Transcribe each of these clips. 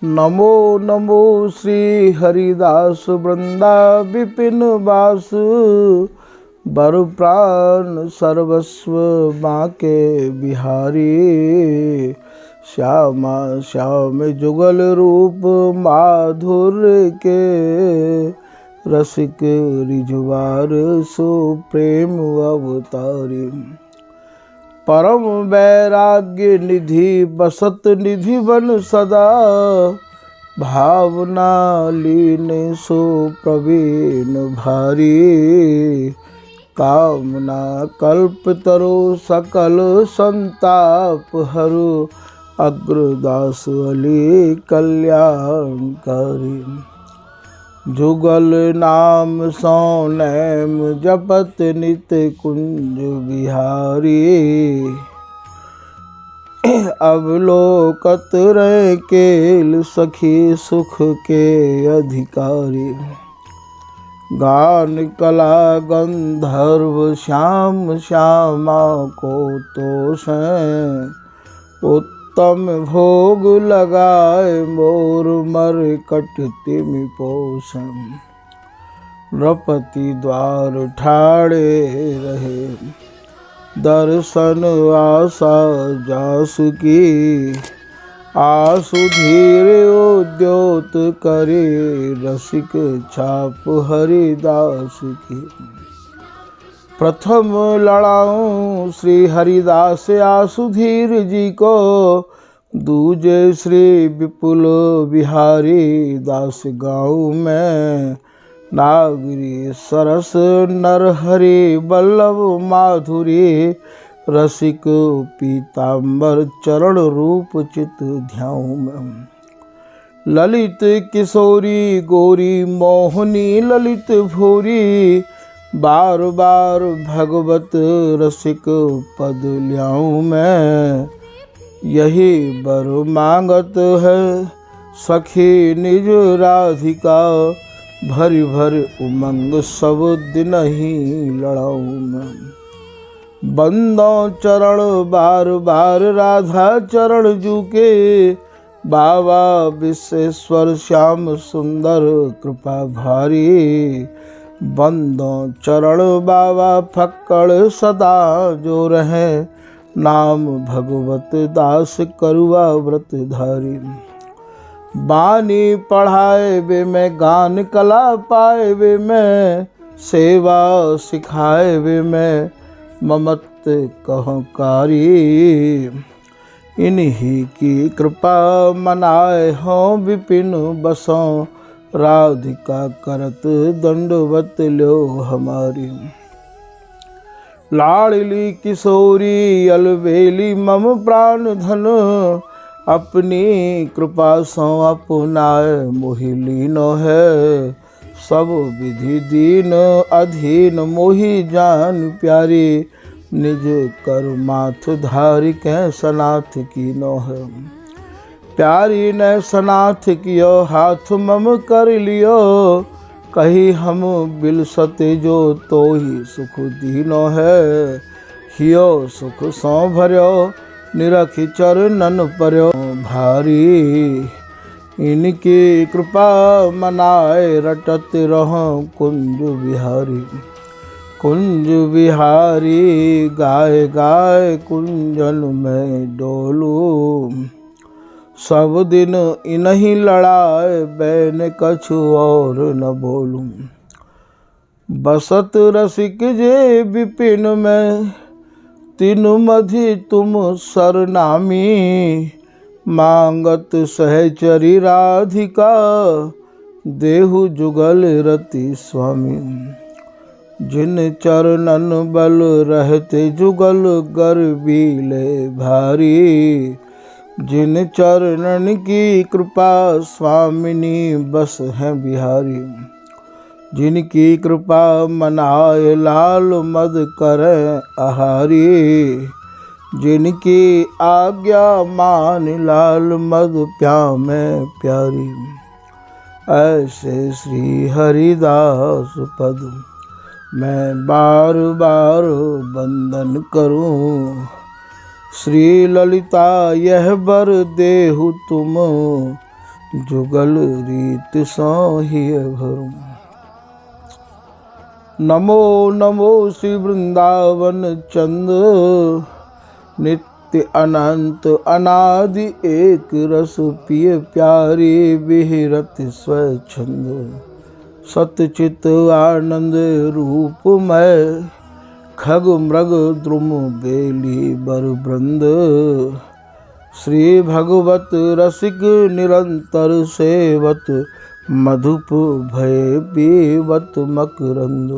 नमो नमो श्री हरिदास वृंदा विपिन बास। बर प्राण सर्वस्व बांके बिहारी। श्यामा श्याम जुगल रूप माधुर्य के। रसिक रिजवार सो प्रेम अवतारी। परम वैराग्य निधि बसत निधि बन सदा। भावना लीन सो प्रवीण भारी। कामना कल्प तरु सकल संताप हरु। अग्रदास अली कल्याणकारी। जुगल नाम सो नैम जपत नित कुंज बिहारी। अवलोकत रहे केल सखी सुख के अधिकारी। गान कला गंधर्व श्याम श्यामा को तोष हैं। उत्तम भोग लगाए मोर मर कट तिमि पोषम। नृपति द्वार ठाड़े रहे दर्शन आशा जासु की। आसु धीर उद्योत करे रसिक छाप हरिदास की। प्रथम लड़ाऊं श्री हरिदास आसुधीर जी को। दूजे श्री विपुल बिहारी दास गाँव में। नागरी सरस नरहरि बल्लभ माधुरी। रसिक पीताम्बर चरण रूप चित ध्याऊं में। ललित किशोरी गोरी मोहनी ललित भूरी। बार बार भगवत रसिक पद ल्याऊं मैं। यही बर मांगत है सखी निज राधिका। भरि भरि उमंग सब दिन ही लड़ाऊं मैं। बंदो चरण बार बार राधा चरण जूके। बाबा विश्वेश्वर श्याम सुंदर कृपा भारी। बंदो चरण बाबा फक्कड़ सदा जो रहे। नाम भगवत दास करुआ व्रत धारी। बानी पढ़ाए वे मैं गान कला पाए वे मैं। सेवा सिखाए वे मैं ममत कहो कारी। इन्हीं की कृपा मनाए हो विपिन बसों। राधिका करत दंडवत लो हमारी। लाडली किशोरी अलबेली मम प्राण धन। अपनी कृपा सो अपनाए मोहि लीनो है। सब विधि दीन अधीन मोहि जान प्यारी। निज कर माथ धारि कै सनाथ कीनो है। प्यारी ने सनाथ कियो हाथ मम कर लियो। कही हम बिलसत जो तो ही सुख दीनो है। हियो सुख सौ भर्यो निरखि चरणन पर्यो भारी। इनकी कृपा मनाए रटत रहो कुंज बिहारी। कुंज बिहारी गाय गाय कुंजन में डोलू। सब दिन इन्हीं लड़ाए बैन कछु और न बोलूं। बसत रसिक जे विपिन में। तीनु मधि तुम सरनामी। मांगत सहचरी राधिका। देहु जुगल रति स्वामी। जिन चरणन बल रहते जुगल गर्बीले भारी। जिन चरणन की कृपा स्वामिनी बस है बिहारी। जिनकी कृपा मनाए लाल मद करे आहारी। जिनकी आज्ञा मान लाल मद प्यामे प्यारी। ऐसे श्री हरिदास पद मैं बार बार वंदन करूं। श्री ललिता यह बर देहु तुम। जुगल रीत साहिय भरूं। नमो नमो श्री वृंदावन चंद, नित्य अनंत अनादि एक रस पिय प्यारे विहरत स्वच्छंद। सतचित आनंद रूपमय, खग मृग द्रुम बेली बर वृंद। श्री भगवत रसिक निरंतर सेवत, मधुप भय पीवत मकरंद।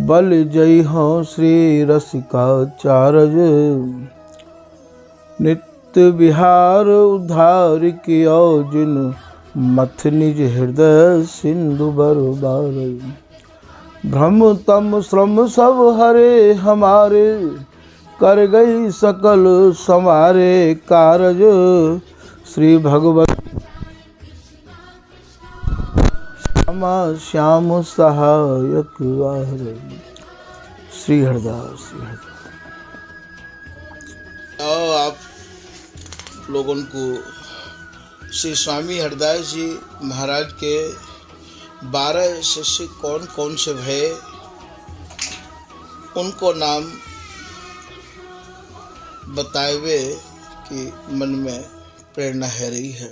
बल जय हो श्री रसिकाचार्य, नित्य विहार उद्धार कियो जिन। मथ निज हृदय सिंधु बरबार, भ्रम तम श्रम सब हरे हमारे। कर गई सकल समारे कारज, श्री भगवत श्यामा श्याम सहायक वाहर। श्री हरदास श्री हरदास। आप लोगों को श्री स्वामी हरदास जी महाराज के 12 शिष्य कौन कौन से भये, उनको नाम बताए हुए कि मन में प्रेरणा है रही है।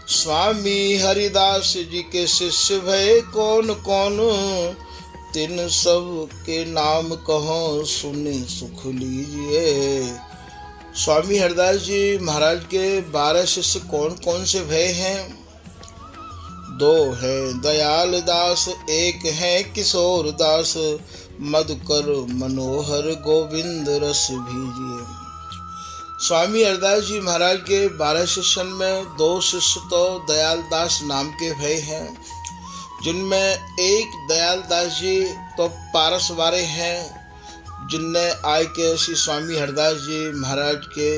स्वामी हरिदास जी के शिष्य भये कौन कौन, तिन सब के नाम कहो सुने सुख लीजिए। स्वामी हरदास जी महाराज के 12 शिष्य कौन कौन से भये हैं? 2 हैं दयाल दास, एक है किशोर दास। मधुकर मनोहर गोविंद रस भीजिए। स्वामी हरदास जी महाराज के 12 शिष्यों में 2 शिष्य तो दयाल दास नाम के भये हैं, जिनमें एक दयाल दास जी तो पारस वाले हैं, जिनने आय के श्री स्वामी हरदास जी महाराज के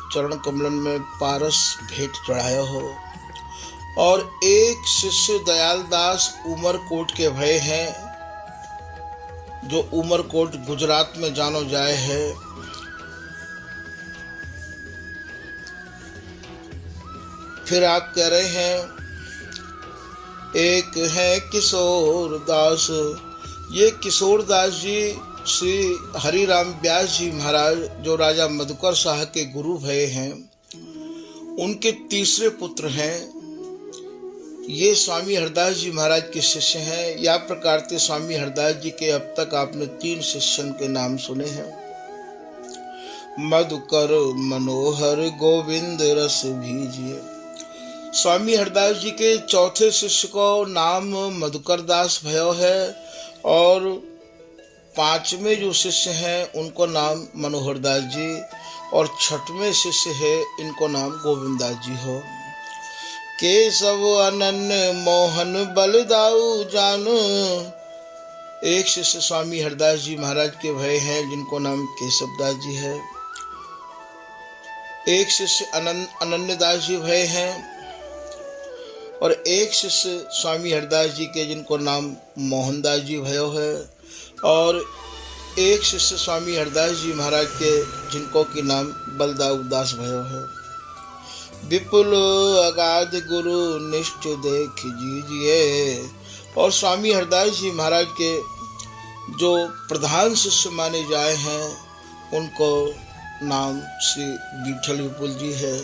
चरण कमलन में पारस भेंट चढ़ाया हो। और एक शिष्य दयाल दास उमरकोट के भये हैं, जो उमरकोट गुजरात में जानो जाए है। फिर आप कह रहे हैं एक है किशोर दास। ये किशोर दास जी श्री हरिराम व्यास जी महाराज, जो राजा मधुकर शाह के गुरु भये हैं, उनके तीसरे पुत्र हैं। ये स्वामी हरदास जी महाराज के शिष्य हैं। या प्रकार से स्वामी हरदास जी के अब तक आपने 3 शिष्यों के नाम सुने हैं, मधुकर मनोहर गोविंद रस भीजिए। स्वामी हरदास जी के चौथे शिष्य को नाम मधुकर दास भयो है, और 5वें जो शिष्य हैं उनको नाम मनोहर दास जी, और 6वें शिष्य है इनको नाम गोविंद दास जी हो। केशव अनन्य मोहन बलदाऊ जानो। एक शिष्य स्वामी हरदास जी महाराज के भये हैं, जिनको नाम केशव दास जी है। एक शिष्य अनन्य दास जी भये हैं, और एक शिष्य स्वामी हरदास जी के जिनको नाम मोहनदास जी भयो है, और एक शिष्य स्वामी हरदास जी महाराज के जिनको की नाम बलदाऊ दास भयो है। विपुल अगाध गुरु निष्ठ देख जीजिए। और स्वामी हरदास जी महाराज के जो प्रधान शिष्य माने जाए हैं, उनको नाम श्री विठल विपुल जी है।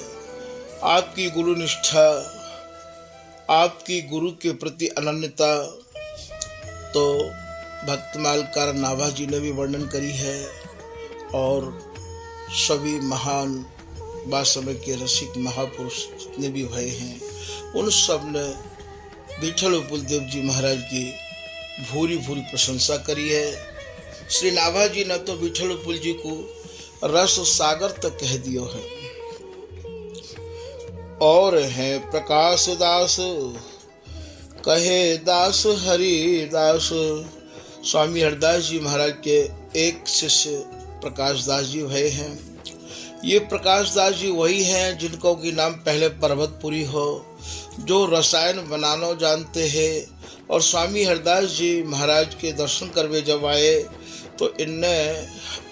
आपकी गुरु निष्ठा, आपकी गुरु के प्रति अनन्यता तो भक्तमाल कार नाभा जी ने भी वर्णन करी है, और सभी महान बासमय के रसिक महापुरुष जितने भी भये हैं, उन सब ने विठल विपुल देव जी महाराज की भूरी भूरी प्रशंसा करी है। श्री नाभा जी ने तो विठल विपुल जी को रस सागर तक कह दियो है। और है प्रकाश दास, कहे दास हरि दास। स्वामी हरदास जी महाराज के एक शिष्य प्रकाश दास जी भये हैं। ये प्रकाश दास जी वही हैं जिनको की नाम पहले पर्वतपुरी हो, जो रसायन बनाना जानते हैं। और स्वामी हरदास जी महाराज के दर्शन करवे जब आए तो इनने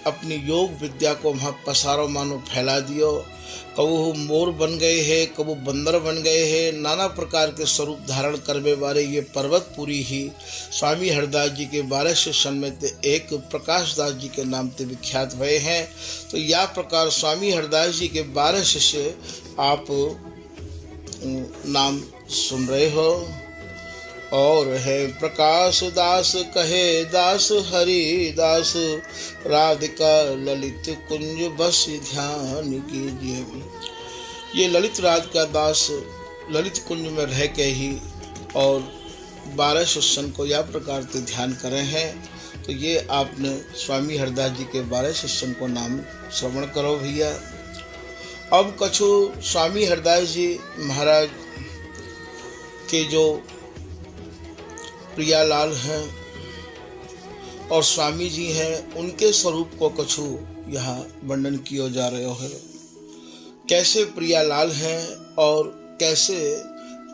अपनी योग विद्या को वहाँ पसारो मानो फैला दियो। कबू मोर बन गए हैं, कबू बंदर बन गए हैं, नाना प्रकार के स्वरूप धारण करने वाले ये पर्वतपुरी ही स्वामी हरदास जी के 12 शिष्यन में ते एक प्रकाश दास जी के नाम से विख्यात हुए हैं। तो या प्रकार स्वामी हरदास जी के 12 शिष्य आप नाम सुन रहे हो। और है प्रकाश दास कहे दास हरि दास, राधिका ललित कुंज बस ध्यान कीजिए। ये ललित राधिका दास ललित कुंज में रह के ही और 12 शिष्यन को या प्रकार से ध्यान करे हैं। तो ये आपने स्वामी हरदास जी के 12 शिष्यन को नाम श्रवण करो भैया। अब कछु स्वामी हरदास जी महाराज के जो प्रियालाल हैं और स्वामी जी हैं, उनके स्वरूप को कछु यहाँ वर्णन किया जा रहा है। कैसे प्रियालाल हैं और कैसे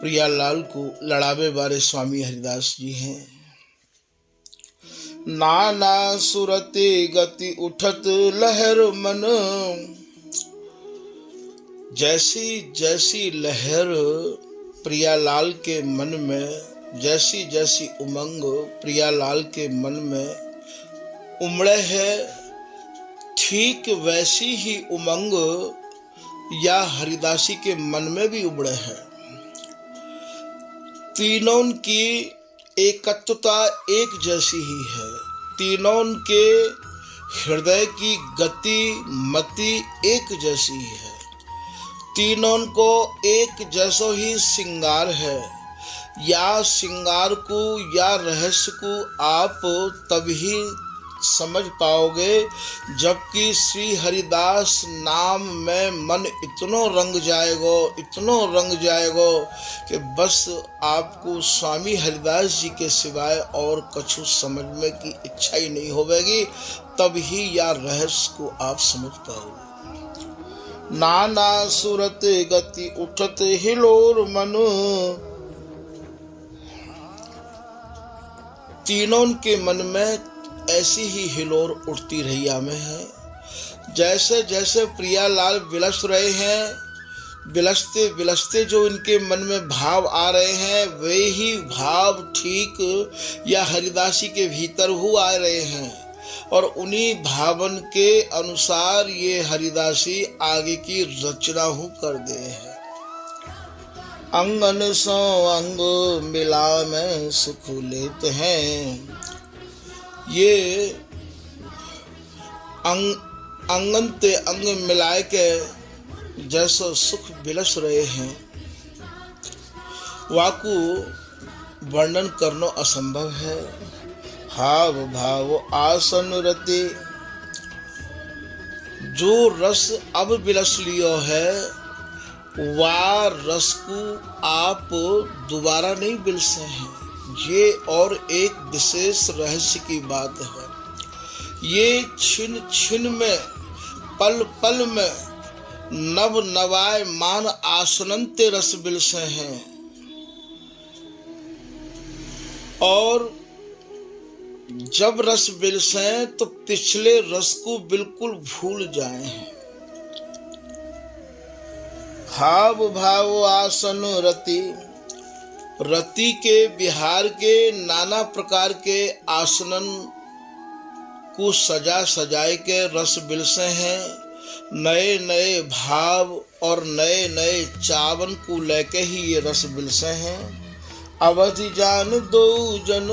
प्रियालाल को लड़ावे वाले स्वामी हरिदास जी हैं। नाना सुरति गति उठत लहर मन, जैसी जैसी लहर प्रियालाल के मन में, जैसी जैसी उमंग प्रियालाल के मन में उमड़े है, ठीक वैसी ही उमंग या हरिदासी के मन में भी उमड़े है। तीनों की एकत्वता एक जैसी ही है, तीनों के हृदय की गति मति एक जैसी ही है, तीनों को एक जैसा ही श्रृंगार है। या श्रृंगार को या रहस्य को आप तभी समझ पाओगे जबकि श्री हरिदास नाम में मन इतना रंग जाएगा, इतना रंग जाएगा कि बस आपको स्वामी हरिदास जी के सिवाय और कछु समझने की इच्छा ही नहीं होगी। तभी या रहस्य को आप समझ पाओगे। नाना सूरत गति उठत हिलोर मन, तीनों के मन में ऐसी ही हिलोर उठती रैया में है। जैसे जैसे प्रियालाल विलस रहे हैं, विलसते विलसते जो इनके मन में भाव आ रहे हैं वे ही भाव ठीक या हरिदासी के भीतर हो आ रहे हैं और उन्हीं भावन के अनुसार ये हरिदासी आगे की रचना हो कर दे है। अंगन सो अंग मिला में सुख लेते हैं, ये अंगन ते अंग मिलाए के जैसो सुख बिलस रहे हैं, वाकु वर्णन करना असंभव है। हाव भाव आसन रति, जो रस अब बिलस लियो है वा रस को आप दोबारा नहीं बिलसे हैं। ये और एक विशेष रहस्य की बात है। ये छिन छिन में पल पल में नव नवाय मान आसनंते रस बिलसे हैं और जब रस बिलसे तो पिछले रस को बिल्कुल भूल जाए हैं। हाव भाव आसन रति, रति के बिहार के नाना प्रकार के आसनन को सजा सजाए के रस बिलसे हैं। नए नए भाव और नए नए चावन को लेके ही ये रस बिलसे हैं। अवधि जान दो जन,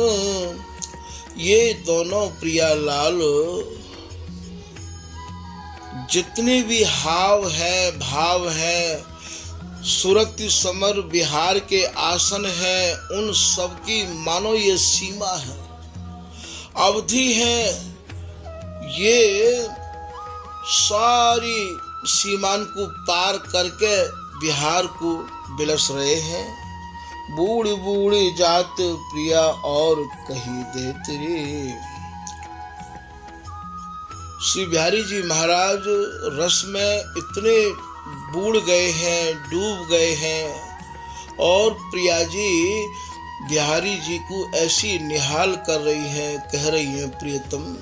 ये दोनों प्रियालाल जितने भी हाव है भाव है, सुरति समर बिहार के आसन है, उन सब की मानो ये सीमा है, अवधि है। ये सारी सीमान को पार करके बिहार को बिलस रहे हैं। बूढ़ बूढ़ जात प्रिया और कही देत रे। श्री बिहारी जी महाराज रस में इतने बूढ़ गए हैं, डूब गए हैं और प्रिया जी बिहारी जी को ऐसी निहाल कर रही है, कह रही है प्रियतम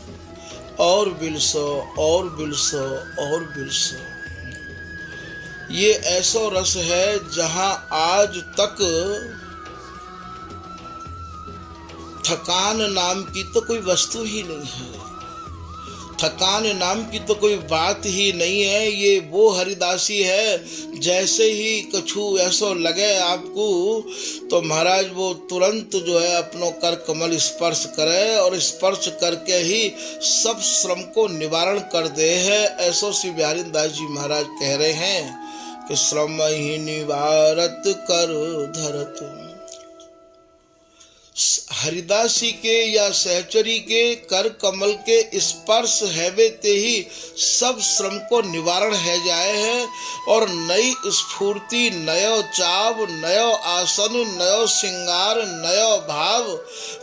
और बिलसो और बिलसो और बिलसो। ये ऐसा रस है जहां आज तक थकान नाम की तो कोई वस्तु ही नहीं है, थकान नाम की तो कोई बात ही नहीं है। ये वो हरिदासी है जैसे ही कछु ऐसा लगे आपको तो महाराज वो तुरंत जो है अपनों कर कमल स्पर्श करे और स्पर्श करके ही सब श्रम को निवारण कर दे है। ऐसो श्री बिहारी दास जी महाराज कह रहे हैं कि श्रम ही निवारत कर धरत। हरिदासी के या सहचरी के कर कमल के स्पर्श हैवे ते ही सब श्रम को निवारण है जाए है और नई स्फूर्ति, नयो चाव, नयो आसन, नयो श्रृंगार, नयो भाव,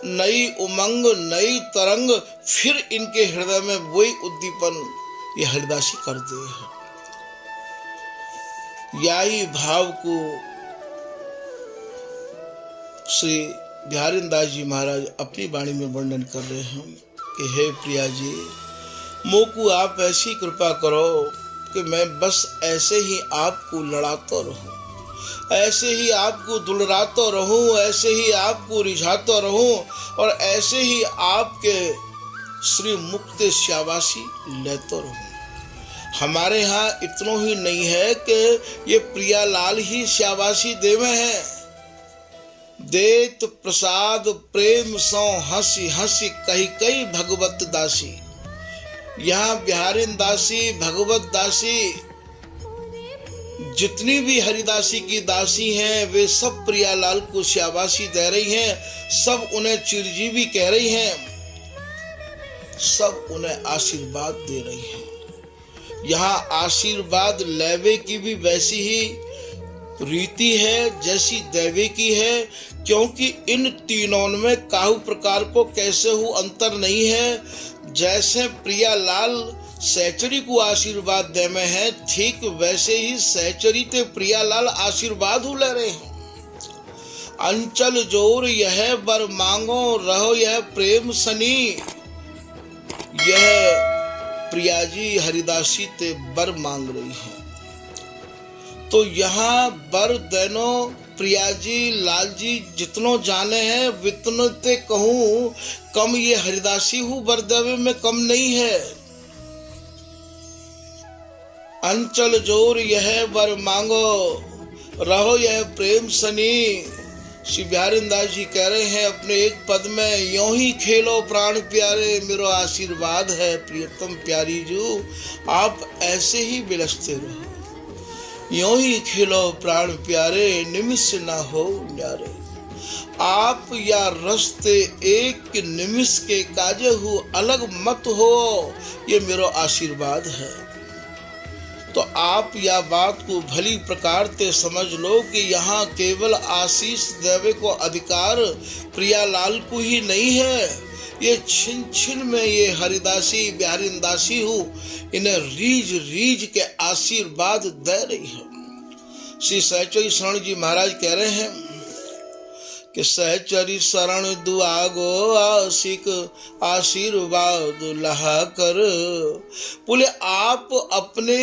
नई उमंग, नई तरंग फिर इनके हृदय में वही उद्दीपन ये हरिदासी कर दे है। यही भाव को श्री बिहारी दास जी महाराज अपनी वाणी में वर्णन कर रहे हैं कि हे प्रिया जी, मोकू आप ऐसी कृपा करो कि मैं बस ऐसे ही आपको लड़ाता रहूं, ऐसे ही आपको दुलराता रहूं, ऐसे ही आपको रिझाता रहूं और ऐसे ही आपके श्री मुक्त शाबाशी लेता रहूं। हमारे यहाँ इतना ही नहीं है कि ये प्रियालाल ही शाबाशी देवे हैं, देत प्रसाद प्रेम सौ हंसी हंसी कही कई भगवत दासी। यहाँ बिहारी दासी, भगवत दासी, जितनी भी हरिदासी की दासी हैं वे सब प्रियालाल को शाबाशी दे रही हैं, सब उन्हें चिरजीवी कह रही हैं, सब उन्हें आशीर्वाद दे रही हैं। यहाँ आशीर्वाद लेवे की भी वैसी ही रीति है जैसी देवे की है, क्योंकि इन तीनों में काहू प्रकार को कैसे हो अंतर नहीं है। जैसे प्रियालाल सहचरी को आशीर्वाद दे में है, ठीक वैसे ही सहचरी ते प्रियालाल आशीर्वाद हो ले रहे हैं। अंचल जोर यह बर मांगो रहो यह प्रेम सनी, यह प्रिया जी हरिदासी ते बर मांग रही है। तो यहाँ बर देनो प्रिया जी, लाल जी जितनो जाने हैं वितनो ते कहूँ कम ये हरिदासी हूँ बर देवे में कम नहीं है। अंचल जोर यह बर मांगो रहो यह प्रेम सनी। श्री बिहारी दास जी कह रहे हैं अपने एक पद में, यों ही खेलो प्राण प्यारे मेरो आशीर्वाद है प्रियतम प्यारी जू, आप ऐसे ही बिलसते रहो, यों ही खिलो प्राण प्यारे निमिष ना हो न्यारे। आप या रस्ते एक निमिष के काजे हो अलग मत हो, ये मेरो आशीर्वाद है। तो आप या बात को भली प्रकार ते समझ लो कि यहाँ केवल आशीष देवे को अधिकार प्रियालाल को ही नहीं है, ये छिन छिन में ये हरिदासी बिहारी दासी हूँ इन्हें रीझ रीझ के आशीर्वाद दे रही है। श्री सहचरी शरण जी महाराज कह रहे हैं कि सहचरी शरण दुआगो आशिक आशीर्वाद लहा कर। बोले आप अपने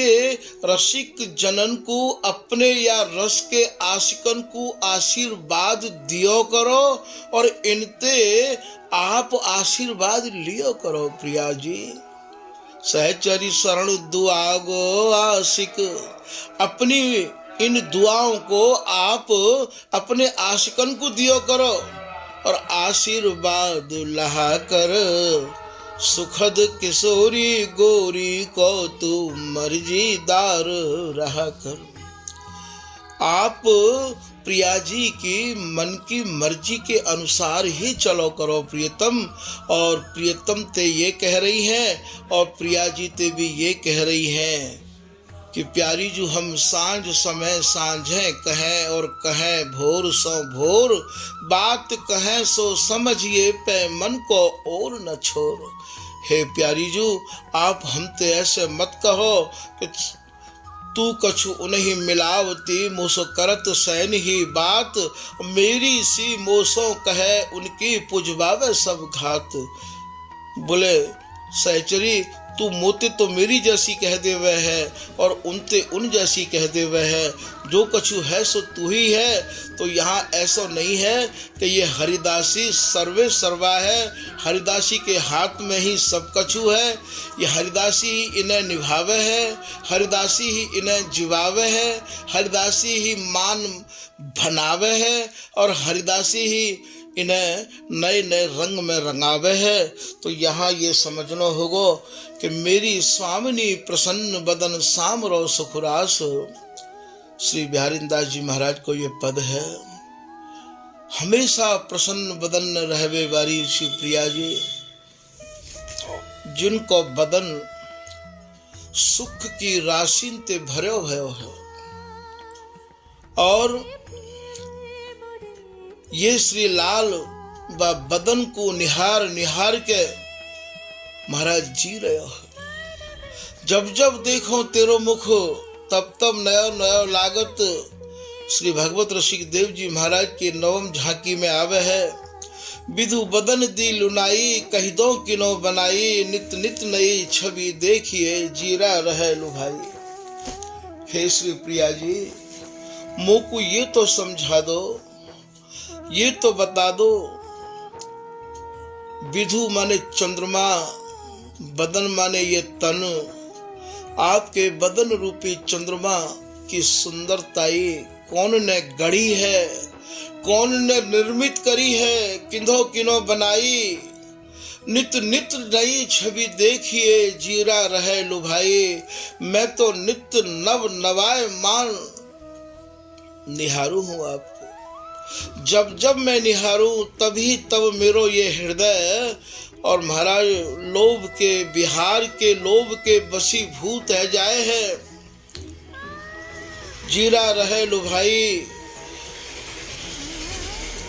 रसिक जनन को, अपने या रस के आशिकन को आशीर्वाद दियो करो और इनते आप आशीर्वाद लियो करो प्रिया जी। सहचरी शरण दुआगो आशिक, अपनी इन दुआओं को आप अपने आशिकन को दियो करो और आशीर्वाद लहा कर। सुखद किशोरी गोरी को तू मर्जीदार रहा कर। आप प्रिया जी की मन की मर्जी के अनुसार ही चलो करो प्रियतम। और प्रियतम ते ये कह रही हैं और प्रिया जी ते भी ये कह रही हैं कि प्यारी जो हम सांझ समय सांझे कहें और कहें भोर सो भोर, बात कहें सो समझिए पे मन को और न छोड़। हे प्यारी जो आप हमते ऐसे मत कहो कि तू कछु उन्हीं मिलावती मोसो करत सैन ही बात, मेरी सी मोसो कहे उनकी पुजवावे सब घात। बोले सहचरी तू मोते तो मेरी जैसी कह दे वह है और उनते उन जैसी कह दे वह है, जो कछु है सो तू ही है। तो यहाँ ऐसा नहीं है कि ये हरिदासी सर्वे सर्वा है, हरिदासी के हाथ में ही सब कछु है। ये हरिदासी ही इन्हें निभावे है, हरिदासी ही इन्हें जीवावे है, हरिदासी ही मान बनावे है और हरिदासी ही इन्हें नए नए रंग में रंगावे है। तो यहाँ ये समझना होगा कि मेरी स्वामिनी प्रसन्न बदन सामरो सुखरास। श्री बिहारीदास जी महाराज को ये पद है। हमेशा प्रसन्न बदन न रहवे वारी श्री प्रिया जी, जिनको बदन सुख की राशि ते भरो भयो है। और ये श्री लाल व बदन को निहार निहार के महाराज जी रहे हो। जब जब देखो तेरो मुख तब तब नयो नयो लागत। श्री भगवत रसिक देव जी महाराज की नवम झांकी में आवे है। विधु बदन दी लुनाई, कही दो किनो बनाई, नित नित नई छवि देखिए जीरा रहे लुभाई। हे श्री प्रिया जी, मोको ये तो समझा दो, ये तो बता दो, विधु माने चंद्रमा, बदन माने ये तन, आपके बदन रूपी चंद्रमा की सुंदरताई कौन ने गढ़ी है, कौन ने निर्मित करी है, किन्हो किनो बनाई। नित नित नई छवि देखिए जीरा रहे लुभाई। मैं तो नित नव नवाय मान निहारू हूँ आपको। जब जब मैं निहारूं तभी तब मेरो ये हृदय और महाराज लोभ के बिहार के लोभ के वशीभूत है जाए है। जीरा रहे लुभाई,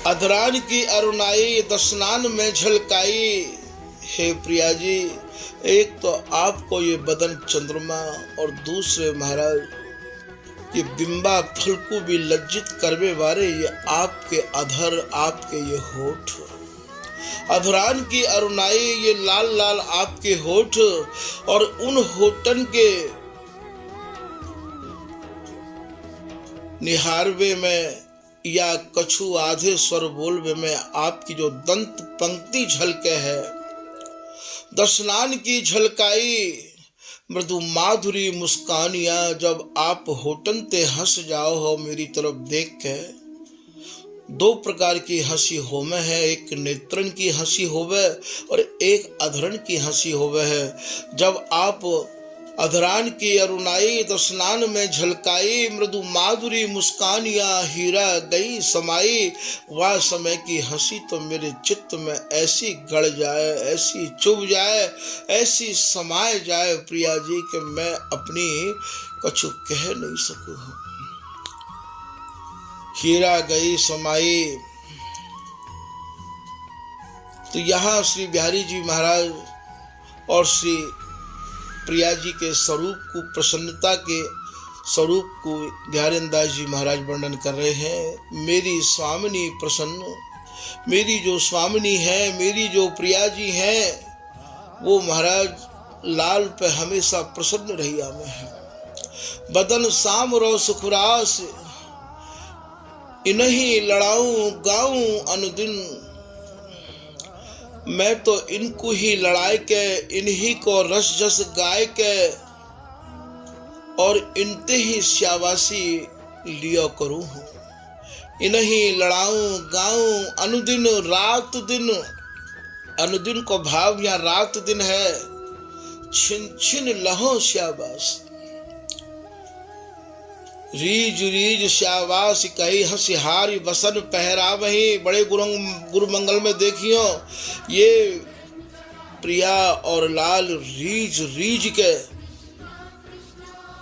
अधरान की अरुणाई दशनान में झलकाई। हे प्रिया जी, एक तो आपको ये बदन चंद्रमा और दूसरे महाराज ये बिंबा फल को भी लज्जित करवे वाले ये आपके अधर, आपके ये होठ, अधरान की अरुणाई ये लाल लाल आपके होठ। और उन होठन के निहारवे में या कछु आधे स्वर बोलवे में आपकी जो दंत पंक्ति झलके है, दशनान की झलकाई मृदु माधुरी मुस्कानिया। जब आप होठन ते हंस जाओ हो मेरी तरफ देख के, दो प्रकार की हंसी होवे है, एक नेत्रन की हंसी होवे और एक अधरण की हंसी होवे है। जब आप अधरान की अरुणाई दशनान में झलकाई, मृदु माधुरी मुस्कानिया हीरा गई समाई। वह समय की हंसी तो मेरे चित्त में ऐसी गड़ जाए, ऐसी चुभ जाए, ऐसी समाये जाए प्रिया जी कि मैं अपनी कछु कह नहीं सकूं। हीरा गई समाई। तो यहाँ श्री बिहारी जी महाराज और श्री प्रिया जी के स्वरूप को, प्रसन्नता के स्वरूप को बिहारीदास जी महाराज वर्णन कर रहे हैं। मेरी स्वामिनी प्रसन्न, मेरी जो स्वामिनी है, मेरी जो प्रिया जी हैं, वो महाराज लाल पे हमेशा प्रसन्न रहिया में है। बदन साम रो सुखरास, इन्हीं लड़ाऊं गाऊं अनुदिन। मैं तो इनको ही लड़ाई के, इन्हीं को रस जस गाय के और इनते ही श्यावासी लिया करूं। इन्हीं लड़ाऊं गाऊं अनुदिन रात दिन। अनुदिन को भाव या रात दिन है। छिन छिन लहो श्यावास, रीज रीज श्यावास कही हंसिहारी बसन पहरावही। बड़े गुरु मंगल में देखियो ये प्रिया और लाल रीज रीज के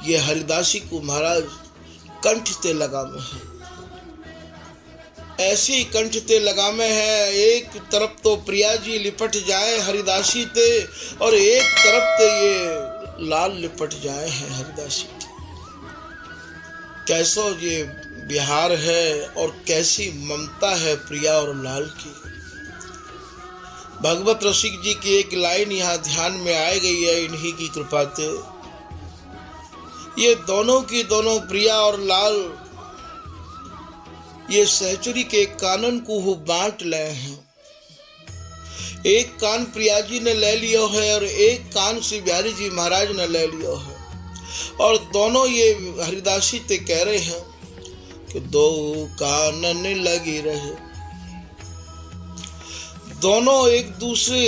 ये हरिदासी को महाराज कंठ ते लगा में है, ऐसी कंठ ते लगा में है। एक तरफ तो प्रिया जी लिपट जाए हरिदासी ते और एक तरफ ते ये लाल लिपट जाए हैं हरिदासी ते। कैसो ये बिहार है और कैसी ममता है प्रिया और लाल की। भगवत रसिक जी की एक लाइन यहाँ ध्यान में आ गई है इन्हीं की कृपा से। ये दोनों की दोनों प्रिया और लाल ये सहचरी के कानन को बांट ले हैं। एक कान प्रिया जी ने ले लियो है और एक कान श्री बिहारी जी महाराज ने ले लियो है, और दोनों ये हरिदासी ते कह रहे हैं कि दो कानन लगी रहे। दोनों एक दूसरे,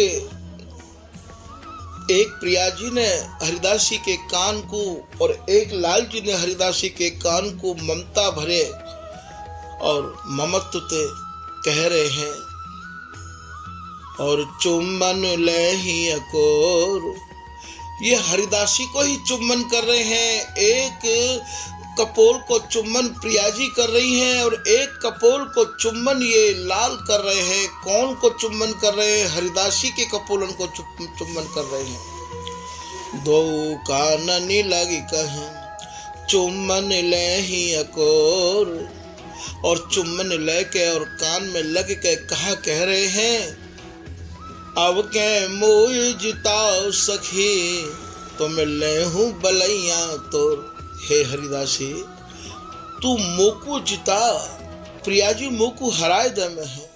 एक प्रिया जी ने हरिदासी के कान को और एक लाल जी ने हरिदासी के कान को ममता भरे और ममत्व ते कह रहे हैं, और चुम्बन ले ही अकोर। ये हरिदासी को ही चुम्बन कर रहे हैं। एक कपोल को चुम्बन प्रिया जी कर रही हैं और एक कपोल को चुम्बन ये लाल कर रहे हैं। कौन को चुम्बन कर रहे हैं? हरिदासी के कपोलन को चुम्बन कर रहे हैं। दो काननी लगी कहें चुम्बन ले ही अकोर, और चुम्बन लेके और कान में लग के कहा कह रहे हैं, अब के मोय जिताओ सखी तो मैं ले हूँ बलैया तोर। हे हरिदासी तू मोकू जिता, प्रिया जी मोकू हराए दे में है।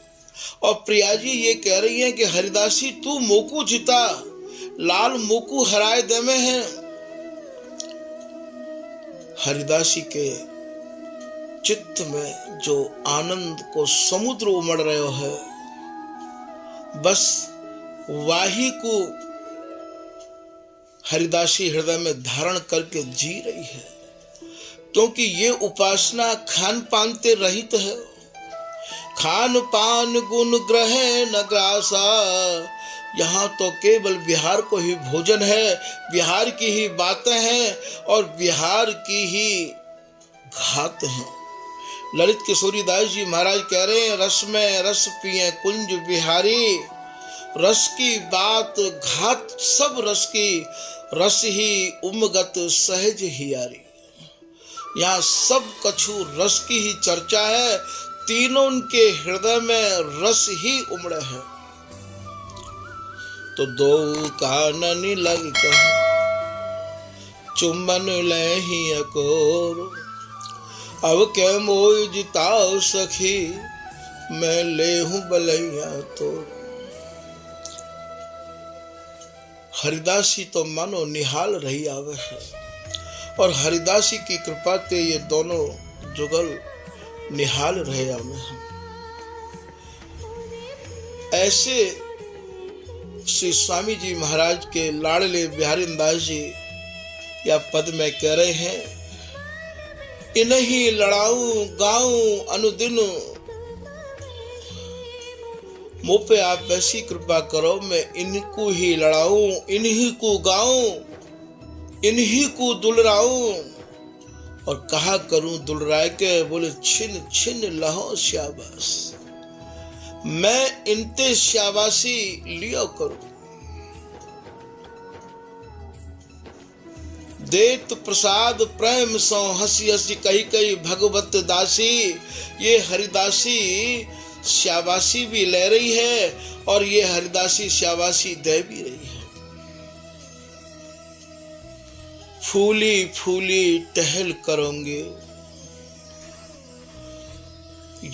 और प्रिया जी ये कह रही हैं कि हरिदासी तू मोकू जिता, लाल मोकू हराए दे में है। हरिदासी के चित्त में जो आनंद को समुद्र उमड़ रहे है, बस वाही को हरिदासी हृदय में धारण करके जी रही है, क्योंकि ये उपासना खान पान ते रहित है। खान पान गुण ग्रहण न ग्रासा, यहाँ तो केवल बिहार को ही भोजन है, बिहार की ही बातें हैं और बिहार की ही घात हैं। ललित किशोरी दास जी महाराज कह रहे हैं, रस में रस पिए कुंज बिहारी, रस की बात घात सब रस की, रस ही उमगत सहज हियारी। यहाँ सब कछु रस की ही चर्चा है, तीनों उनके हृदय में रस ही उमड़े हैं। तो दो काननी लग कह चुम्बन ले ही अकोर, अब के मोय जिताओ सखी मैं ले हूँ बलैया तोर। हरिदासी तो मानो निहाल रही आवे है, और हरिदासी की कृपा ते ये दोनों जुगल निहाल रहे आवे हैं। ऐसे श्री स्वामी जी महाराज के लाडले बिहारी दास जी या पद में कह रहे हैं, इन्हीं लड़ाऊं गाऊं अनुदिन, मुझ पे आप ऐसी कृपा करो मैं इनको ही लड़ाऊं, इन्हीं को गाऊं, इन्हीं को दुलराऊं। और कहा करूं दुलराय के, बोले छिन छिन लहो शाबाश, मैं इनते शाबाशी लियो करूं। देत प्रसाद प्रेम सो हसी हसी कही कही भगवत दासी। ये हरिदासी शाबाशी भी ले रही है और ये हरिदासी शाबाशी दे भी रही है। फूली फूली टहल करोगे,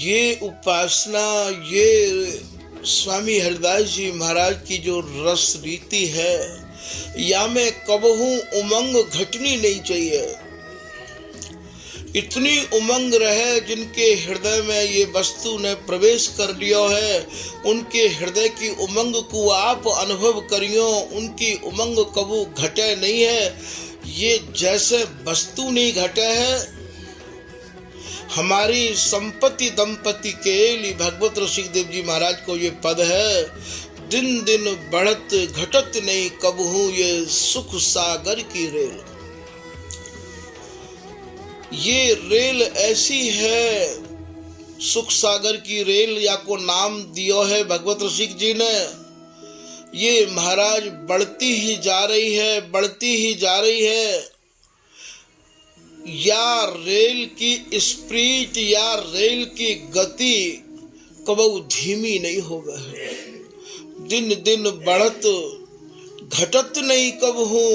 ये उपासना, ये स्वामी हरिदास जी महाराज की जो रस रीति है, या में कबहू उमंग घटनी नहीं चाहिए। इतनी उमंग रहे जिनके हृदय में ये वस्तु ने प्रवेश कर लियो है, उनके हृदय की उमंग को आप अनुभव करियो, उनकी उमंग कबू घटे नहीं है। ये जैसे वस्तु नहीं घटे है, हमारी संपत्ति दंपति के लिए भगवत रसिक देव जी महाराज को ये पद है, दिन दिन बढ़त घटत नहीं कबहू ये सुख सागर की रेल। ये रेल ऐसी है, सुख सागर की रेल या को नाम दियो है भगवत रसिक जी ने। ये महाराज बढ़ती ही जा रही है, बढ़ती ही जा रही है। या रेल की स्पीड या रेल की गति कबू धीमी नहीं हो गई है। दिन दिन बढ़त, घटत नहीं कब हूँ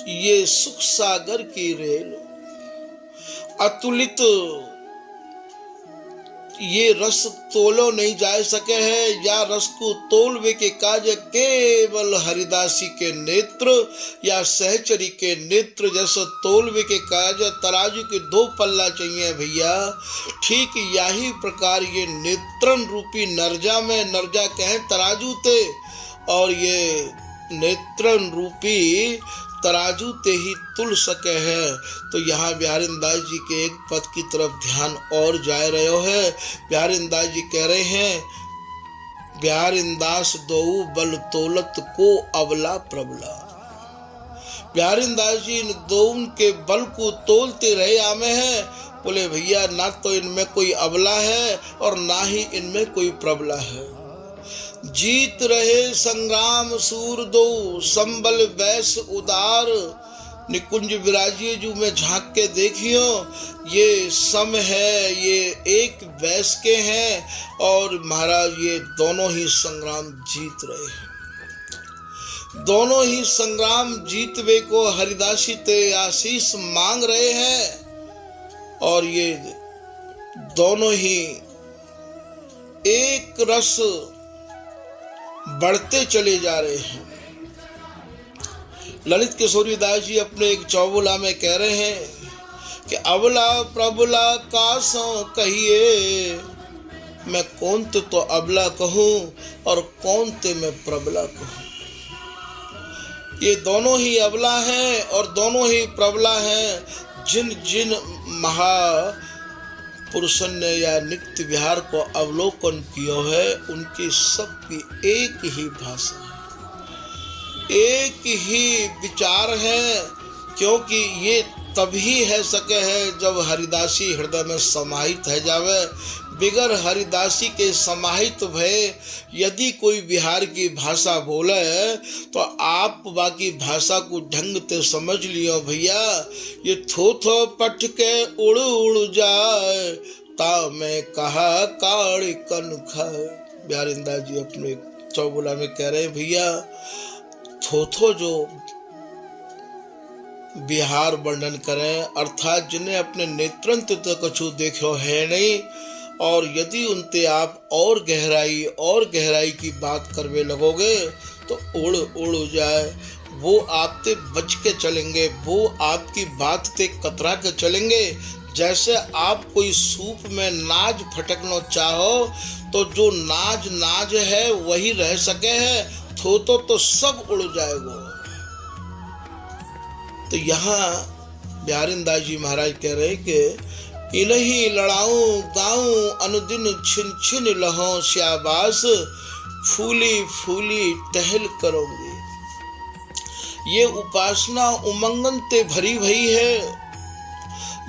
ये सुख सागर की रेल। अतुलित ये रस तोलो नहीं जा सके है, या रस को तोलवे के काज केवल हरिदासी के नेत्र या सहचरी के नेत्र जैसे तोलवे के काज तराजू के दो पल्ला चाहिए भैया। ठीक यही प्रकार ये नेत्रन रूपी नरजा में, नरजा कहें तराजू ते, और ये नेत्रन रूपी तराजू ते ही तुल सके है। तो यहाँ बिहारीदास जी के एक पद की तरफ ध्यान और जा रहे है। बिहारीदास जी कह रहे हैं, बिहारीदास दो बल तोलत को अबला प्रबला। बिहारीदास जी इन दोनों के बल को तोलते रहे आमे हैं। बोले भैया ना तो इनमें कोई अबला है और ना ही इनमें कोई प्रबला है। जीत रहे संग्राम सूर दो, संबल वैस उदार। निकुंज विराजिए जो में झांक के देखियो, ये सम है, ये एक वैस के हैं, और महाराज ये दोनों ही संग्राम जीत रहे हैं। दोनों ही संग्राम जीतवे को हरिदासी ते आशीष मांग रहे हैं, और ये दोनों ही एक रस बढ़ते चले जा रहे हैं। ललित किशोरी दास जी अपने एक चौबुला में कह रहे हैं कि अबला प्रबला कासों कहिए, मैं कौन तो अबला कहूं और कौन ते मैं प्रबला कहूं। ये दोनों ही अबला हैं और दोनों ही प्रबला हैं। जिन जिन महा पुरुषन ने या नित्य विहार को अवलोकन किया है, उनकी सबकी एक ही भाषा है, एक ही विचार है। क्योंकि ये तभी है सके है जब हरिदासी हृदय में समाहित है जावे। बिगर हरिदासी के समाहित भय यदि कोई बिहार की भाषा बोले तो आप बाकी भाषा को ढंग से समझ लियो भैया। ये थो थो पट के उड़ उड़ जाए, ता मैं कहा काड़ी कन खाए। बिहारीदास जी अपने चौबुला में कह रहे हैं भैया, थो जो बिहार वर्णन करें, अर्थात जिन्हें अपने नेत्रंत तक कछु देखो है नहीं, और यदि उनते आप और गहराई की बात करवे लगोगे तो उड़ उड़ जाए। वो आपते बच के चलेंगे, वो आपकी बात ते कतरा के चलेंगे। जैसे आप कोई सूप में नाज फटकना चाहो तो जो नाज है वही रह सके है, तो सब उड़ जाएगा। तो यहाँ बिहारीदास जी महाराज कह रहे कि इन्हीं लड़ाऊं गाऊं अनुदिन छिन छिन लहों श्याबास, फूली फूली टहल करोगे। ये उपासना उमंगन ते भरी भई है,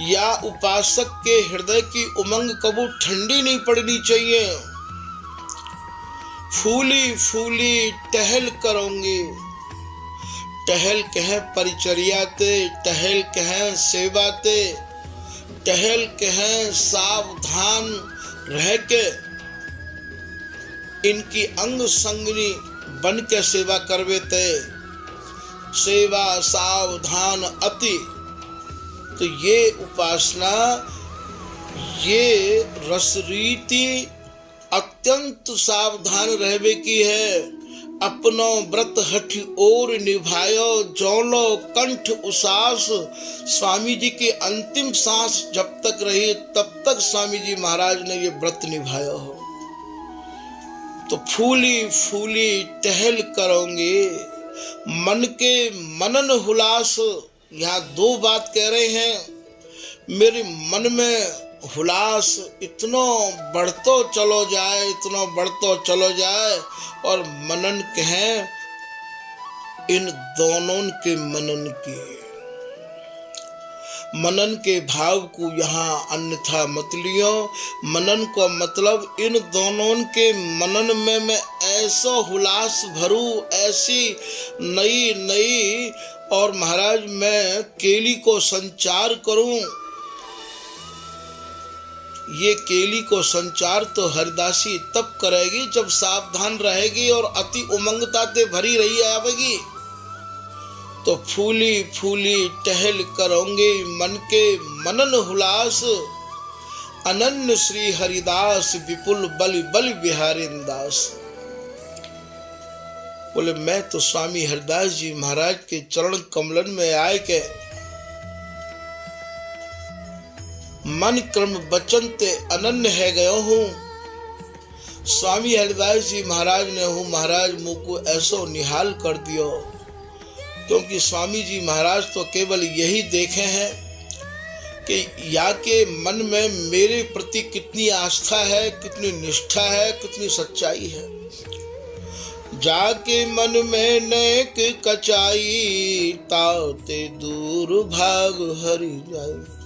या उपासक के हृदय की उमंग कबू ठंडी नहीं पड़नी चाहिए। फूली फूली टहल करोगे। टहल कहें परिचर्या ते, टहल कहें सेवा ते, टहल कहें सावधान रह के इनकी अंग संगनी बन के सेवा करवे ते। सेवा सावधान अति। तो ये उपासना, ये रस रीति अत्यंत सावधान रहवे की है। अपनो व्रत हठ और निभायो, जौलो कंठ उसास। स्वामी जी की अंतिम सांस जब तक रही तब तक स्वामी जी महाराज ने ये व्रत निभाया हो। तो फूली फूली टहल करोगे, मन के मनन हुलास। यहाँ दो बात कह रहे हैं, मेरे मन में हुलास इतना बढ़तो चलो जाए, इतना बढ़तो चलो जाए, और मनन कहें इन दोनों के मनन की। मनन के भाव को यहाँ अन्यथा मत लियो। मनन को मतलब इन दोनों के मनन में मैं ऐसा हुलास भरूं, ऐसी नई नई, और महाराज मैं केली को संचार करूं। ये केली को संचार तो हरिदासी तब करेगी जब सावधान रहेगी और अति उमंगता ते भरी रही आवेगी। तो फूली फूली टहल करोगे मन के मनन हुलास, अनन्य श्री हरिदास विपुल बल बल बिहारी दास। बोले मैं तो स्वामी हरिदास जी महाराज के चरण कमलन में आए के मन क्रम बचन ते अनन्य है गयो हूँ। स्वामी हरिदास जी महाराज ने हूँ महाराज मुझको ऐसो निहाल कर दियो, क्योंकि स्वामी जी महाराज तो केवल यही देखे हैं कि या के मन में मेरे प्रति कितनी आस्था है, कितनी निष्ठा है, कितनी सच्चाई है। जाके मन में नेक कचाई, ताते दूर भाग हरि जाई।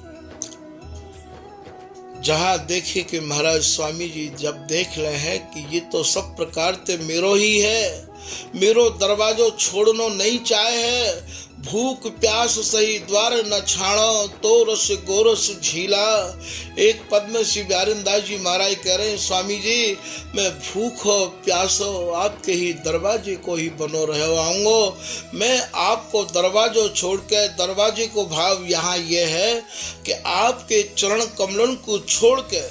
जहां देखे कि महाराज स्वामी जी जब देख ले हैं कि ये तो सब प्रकार ते मेरो ही है, मेरो दरवाजो छोड़नो नहीं चाहे है, भूख प्यास सही द्वार न छाणो, तो रस गोरस झीला। एक पद में श्री बिहारीदास जी महाराज कह रहे हैं स्वामी जी मैं भूखो प्यासो आपके ही दरवाजे को ही बनो रहे आऊंगो। मैं आपको दरवाजो छोड़ के, दरवाजे को भाव यहाँ ये है कि आपके चरण कमलन को छोड़ के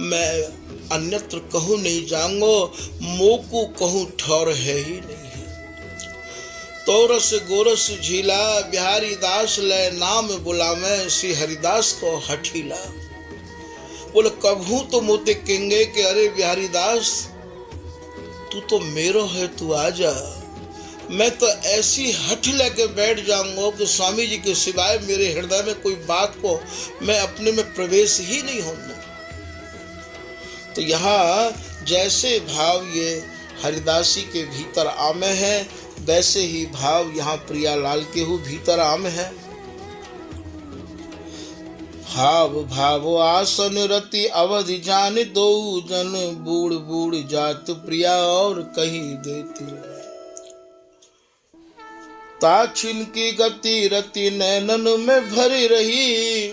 मैं अन्यत्र कहूँ नहीं जाऊंगो, मोकू कहूँ ठौर है ही नहीं है। तो रस गोरस झीला, बिहारी दास ले नाम बुलावे, श्री हरिदास को हठीला। बोले कभू तो मोते कहेंगे कि अरे बिहारी दास तू तो मेरो है, तू आजा। मैं तो ऐसी हठ लेके बैठ जाऊंगा कि स्वामी जी के सिवाय मेरे हृदय में कोई बात को मैं अपने में प्रवेश ही नहीं होने। तो यहाँ जैसे भाव ये हरिदासी के भीतर आमे हैं, वैसे ही भाव यहाँ प्रियालाल के हु भीतर आम है। भाव भाव आसन रति अवधि जान, दो जन बूढ़ बूढ़ जात प्रिया और कहीं देती। ताछिन की गति रति नैनन में भरी रही।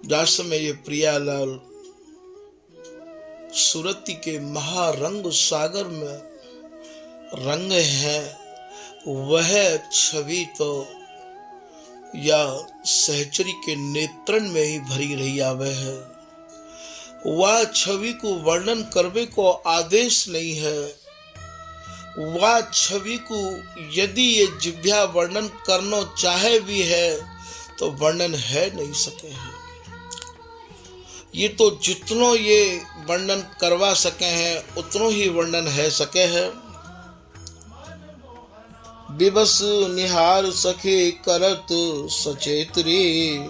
जस में ये प्रियालाल सुरती के महारंग सागर में रंग है, वह छवि तो या सहचरी के नेत्रन में ही भरी रही आवे है। वह छवि को वर्णन करवे को आदेश नहीं है। वह छवि को यदि ये जिभ्या वर्णन करना चाहे भी है तो वर्णन है नहीं सके है। ये तो जितनो ये वर्णन करवा सके हैं उतनो ही वर्णन है सके है। बिबस निहार सखे करत सचेतरी।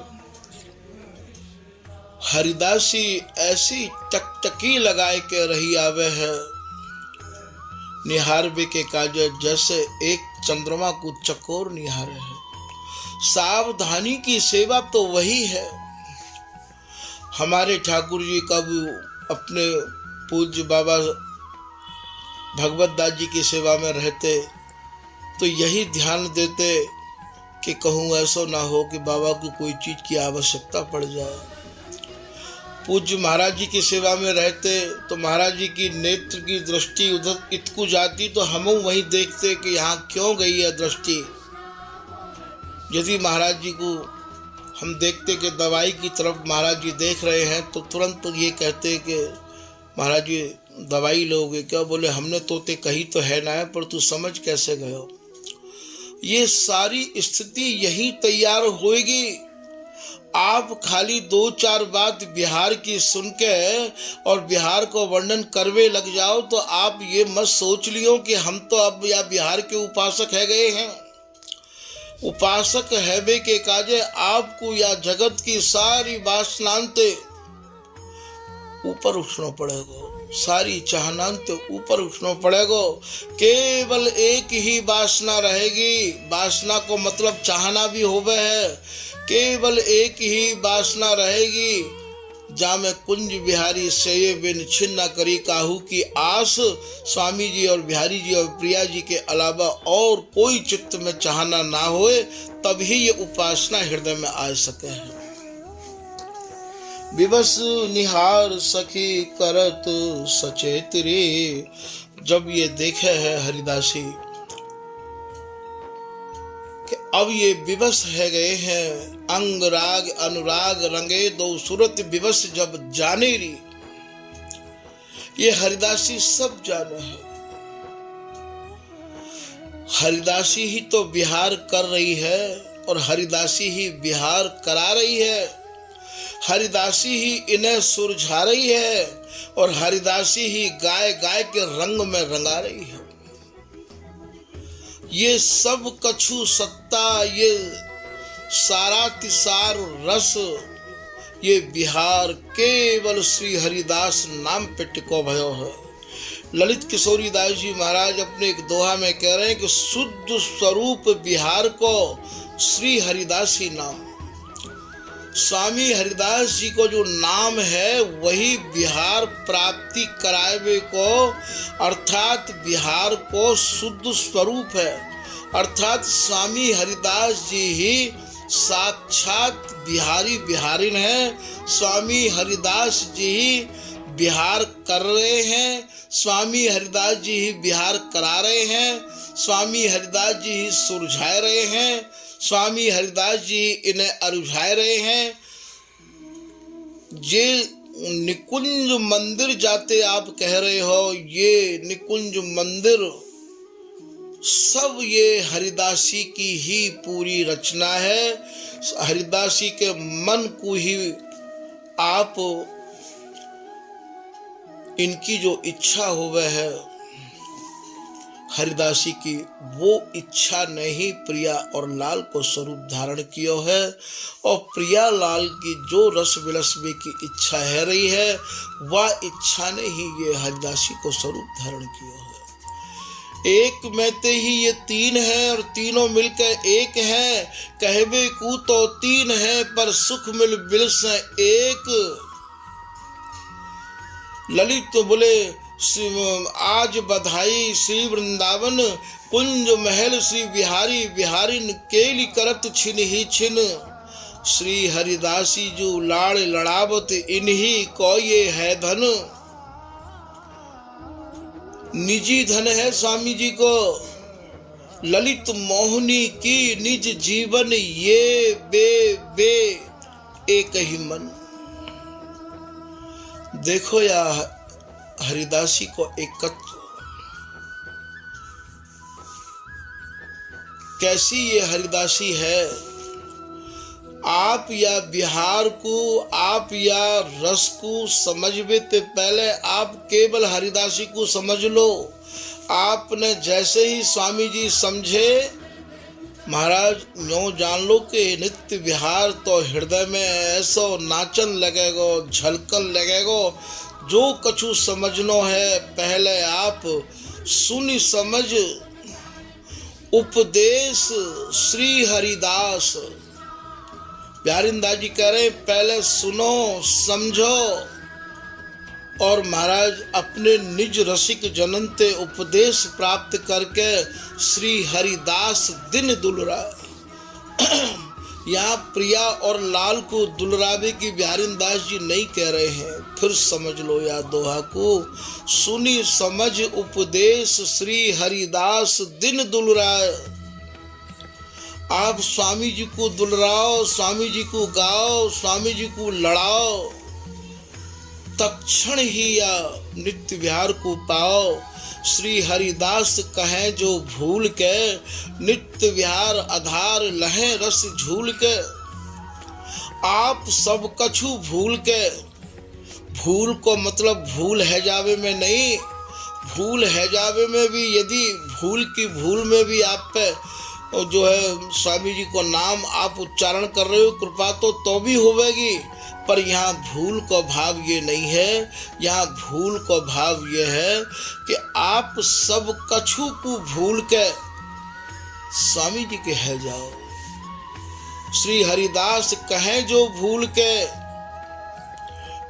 हरिदासी ऐसी टकटकी लगाए के रही आवे है, निहार बे के काज जैसे एक चंद्रमा को चकोर निहार है। सावधानी की सेवा तो वही है। हमारे ठाकुर जी कब अपने पूज्य बाबा भगवत दास जी की सेवा में रहते तो यही ध्यान देते कि कहूँ ऐसा ना हो कि बाबा को कोई चीज की आवश्यकता पड़ जाए। पूज्य महाराज जी की सेवा में रहते तो महाराज जी की नेत्र की दृष्टि उधर इतकू जाती तो हम वहीं देखते कि यहाँ क्यों गई है दृष्टि। यदि महाराज जी को हम देखते कि दवाई की तरफ महाराज जी देख रहे हैं तो तुरंत ये कहते कि महाराज जी दवाई लोगे क्या? बोले हमने तोते कही तो है ना, पर तू समझ कैसे गए हो। ये सारी स्थिति यही तैयार होएगी। आप खाली दो चार बात बिहार की सुन के और बिहार को वर्णन करवे लग जाओ तो आप ये मत सोच लियो कि हम तो अब या बिहार के उपासक है गए हैं। उपासक हैबे के काजे आपको या जगत की सारी वासनांते ऊपर उठना पड़ेगा, सारी चाहनांते ऊपर उठना पड़ेगा। केवल एक ही वासना रहेगी। वासना को मतलब चाहना भी होवे है। केवल एक ही वासना रहेगी, जामे कुंज बिहारी सेये बिन छिन्न करी काहू की आस। स्वामी जी और बिहारी जी और प्रिया जी के अलावा और कोई चित्त में चाहना ना होए, तभी ये उपासना हृदय में आ सके है। विवश निहार सखी करत सचेत रे। जब ये देखे है हरिदासी कि अब ये विवश है गए हैं, अंग राग अनुराग रंगे दो सूरत विवश जब जाने री। ये हरिदासी सब जाने हैं, हरिदासी ही तो बिहार कर रही है और हरिदासी ही बिहार करा रही है, हरिदासी ही इन्हें सुरझा रही है और हरिदासी ही गाय गाय के रंग में रंगा रही है। ये सब कछु सत्ता, ये सारा तिसार रस, ये बिहार केवल श्री हरिदास नाम पे टिको भयो है। ललित किशोरी दास जी महाराज अपने एक दोहा में कह रहे हैं कि शुद्ध स्वरूप बिहार को श्री हरिदास ही नाम। स्वामी हरिदास जी को जो नाम है वही बिहार प्राप्ति करावे को, अर्थात बिहार को शुद्ध स्वरूप है। अर्थात स्वामी हरिदास जी ही साक्षात बिहारी बिहारिन है। स्वामी हरिदास जी ही बिहार कर रहे हैं, स्वामी हरिदास जी ही बिहार करा रहे हैं, स्वामी हरिदास जी ही सुलझा रहे हैं, स्वामी हरिदास जी इन्हें अरुझाए रहे हैं। ये निकुंज मंदिर जाते आप कह रहे हो, ये निकुंज मंदिर सब ये हरिदासी की ही पूरी रचना है। हरिदासी के मन को ही आप इनकी जो इच्छा होवे है हरिदासी की, वो इच्छा ने ही प्रिया और लाल को स्वरूप धारण किया है और प्रिया लाल की जो रस विलसवे की इच्छा है रही है, वह इच्छा ने ही ये हरिदासी को स्वरूप धारण किया है। एक में ते ही ये तीन है और तीनों मिलकर एक है, कहबे को तो तीन है पर सुख मिल बिलस एक। ललित तो बोले आज बधाई श्री वृंदावन, कुंज महल श्री बिहारी बिहारिन केली करत छिन ही छिन। श्री हरिदासी जो लाड़ लड़ावत इन्हीं को ये है धन। निजी धन है स्वामी जी को, ललित मोहनी की निज जीवन ये बे बे एक ही मन। देखो या हरिदासी को एकत्व, कैसी ये हरिदासी है। आप या बिहार को, आप या रस को समझवे ते पहले आप केवल हरिदासी को समझ लो। आपने जैसे ही स्वामी जी समझे महाराज, यूं जान लो कि नित्य विहार तो हृदय में ऐसो नाचन लगेगो, झलकन लगेगो। जो कछु समझनो है पहले आप सुनी समझ उपदेश श्री हरिदास। प्यारिंदा जी कह रहे पहले सुनो समझो और महाराज अपने निज रसिक जनन ते उपदेश प्राप्त करके श्री हरिदास दिन दुलरा। यहाँ प्रिया और लाल को दुलरावे की बिहारिंदास जी नहीं कह रहे हैं। फिर समझ लो या दोहा को, सुनी समझ उपदेश श्री हरिदास दिन दुलराए। आप स्वामी जी को दुलराओ, स्वामी जी को गाओ, स्वामी जी को लड़ाओ, तत्क्षण ही या नित्य विहार को पाओ। श्री हरिदास कहे जो भूल के, नित्य विहार आधार लहे रस झूल के। आप सब कछु भूल के, भूल को मतलब भूल है जावे में नहीं, भूल है जावे में भी यदि भूल की भूल में भी आप पे जो है स्वामी जी को नाम आप उच्चारण कर रहे हो, कृपा तो भी होवेगी। पर यहाँ भूल का भाव ये नहीं है, यहाँ भूल का भाव ये है कि आप सब कछु को भूल के स्वामी जी के है जाओ। श्री हरिदास कहें जो भूल के,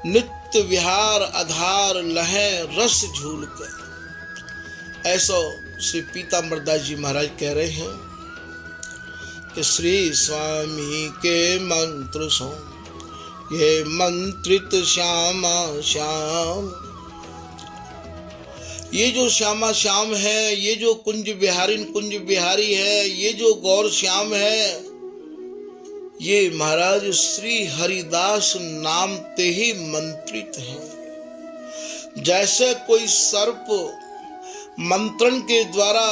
नित्य विहार आधार लहे रस झूल कर। ऐसा श्री पीताम्बरदास जी महाराज कह रहे हैं कि श्री स्वामी के मंत्र सो ये मंत्रित श्यामा श्याम। ये जो श्यामा श्याम है, ये जो कुंज बिहारी है, ये जो गौर श्याम है, ये महाराज श्री हरिदास नाम ते ही मंत्रित हैं। जैसे कोई सर्प मंत्रण के द्वारा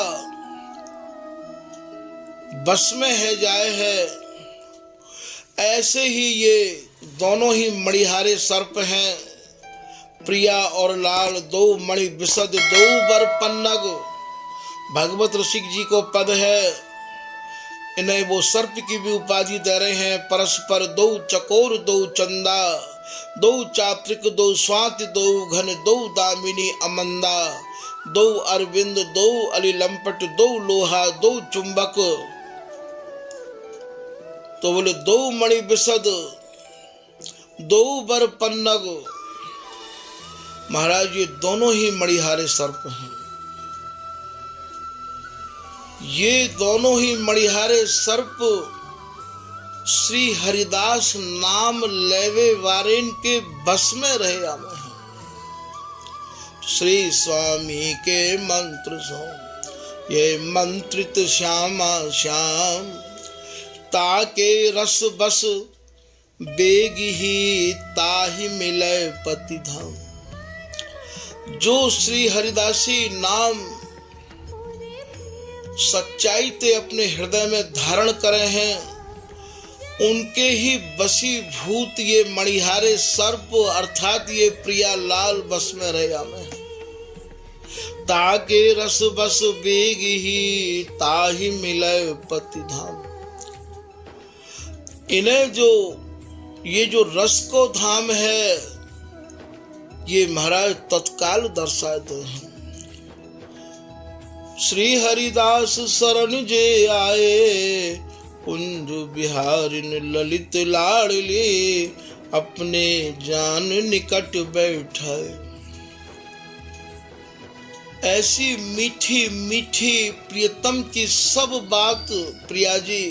बस में है जाए है, ऐसे ही ये दोनों ही मणिहारे सर्प हैं। प्रिया और लाल दो मणि विशद दो बर पन्नग, भगवत ऋषिक जी को पद है। इन्हें वो सर्प की भी उपाधि दे रहे हैं। परस्पर दो चकोर दो चंदा, दो चात्रिक दो स्वाति दो घन, दो दामिनी अमंदा, दो अरविंद दो अली लंपट, दो लोहा दो चुंबक। तो बोले दो मणि विशद दो बर पन्नग। महाराज ये दोनों ही मणिहारे सर्प हैं। ये दोनों ही मणिहारे सर्प श्री हरिदास नाम लेवे वारेन के बस में रहे आवे हैं। श्री स्वामी के मंत्र सो ये मंत्रित श्यामा श्याम, ताके रस बस बेग ही ताहि मिले पति धाम। जो श्री हरिदासी नाम सच्चाई ते अपने हृदय में धारण करे हैं, उनके ही वशीभूत ये मणिहारे सर्प अर्थात ये प्रिया लाल बस में रहे आमे। ताके रस बस बेग ही ताहि मिले पति धाम। इन्हें जो ये जो रस को धाम है, ये महाराज तत्काल दर्शाते हैं। श्री हरिदास शरण जे आए, कुंज बिहारिन ललित लाडली, अपने जान निकट बैठाए। ऐसी मीठी मीठी प्रियतम की सब बात प्रिया जी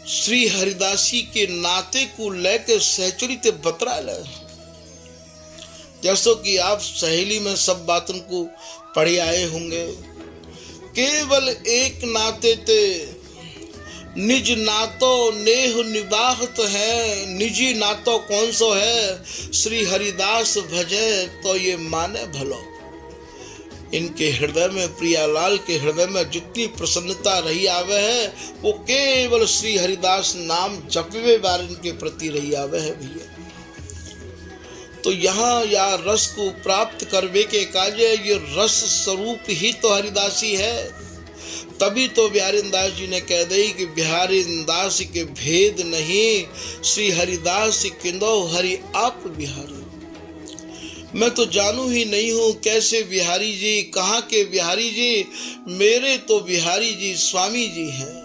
श्री हरिदासी के नाते को लेकर सहचरी ते बतरा ले। जैसो कि आप सहेली में सब बातों को पढ़े आए होंगे। केवल एक नाते ते निज नातो नेह निबाहत है, निजी नातो कौन सो है, श्री हरिदास भजे तो ये माने भलो। इनके हृदय में, प्रियालाल के हृदय में जितनी प्रसन्नता रही आवे है, वो केवल श्री हरिदास नाम जपवे बार इनके प्रति रही आवे है भैया। तो यहाँ या रस को प्राप्त करवे के काजे ये रस स्वरूप ही तो हरिदासी है। तभी तो बिहारीदास जी ने कह दी कि बिहारीदास के भेद नहीं, श्री हरिदास किंदो हरि आप बिहारी। मैं तो जानू ही नहीं हूँ कैसे बिहारी जी, कहाँ के बिहारी जी, मेरे तो बिहारी जी स्वामी जी हैं।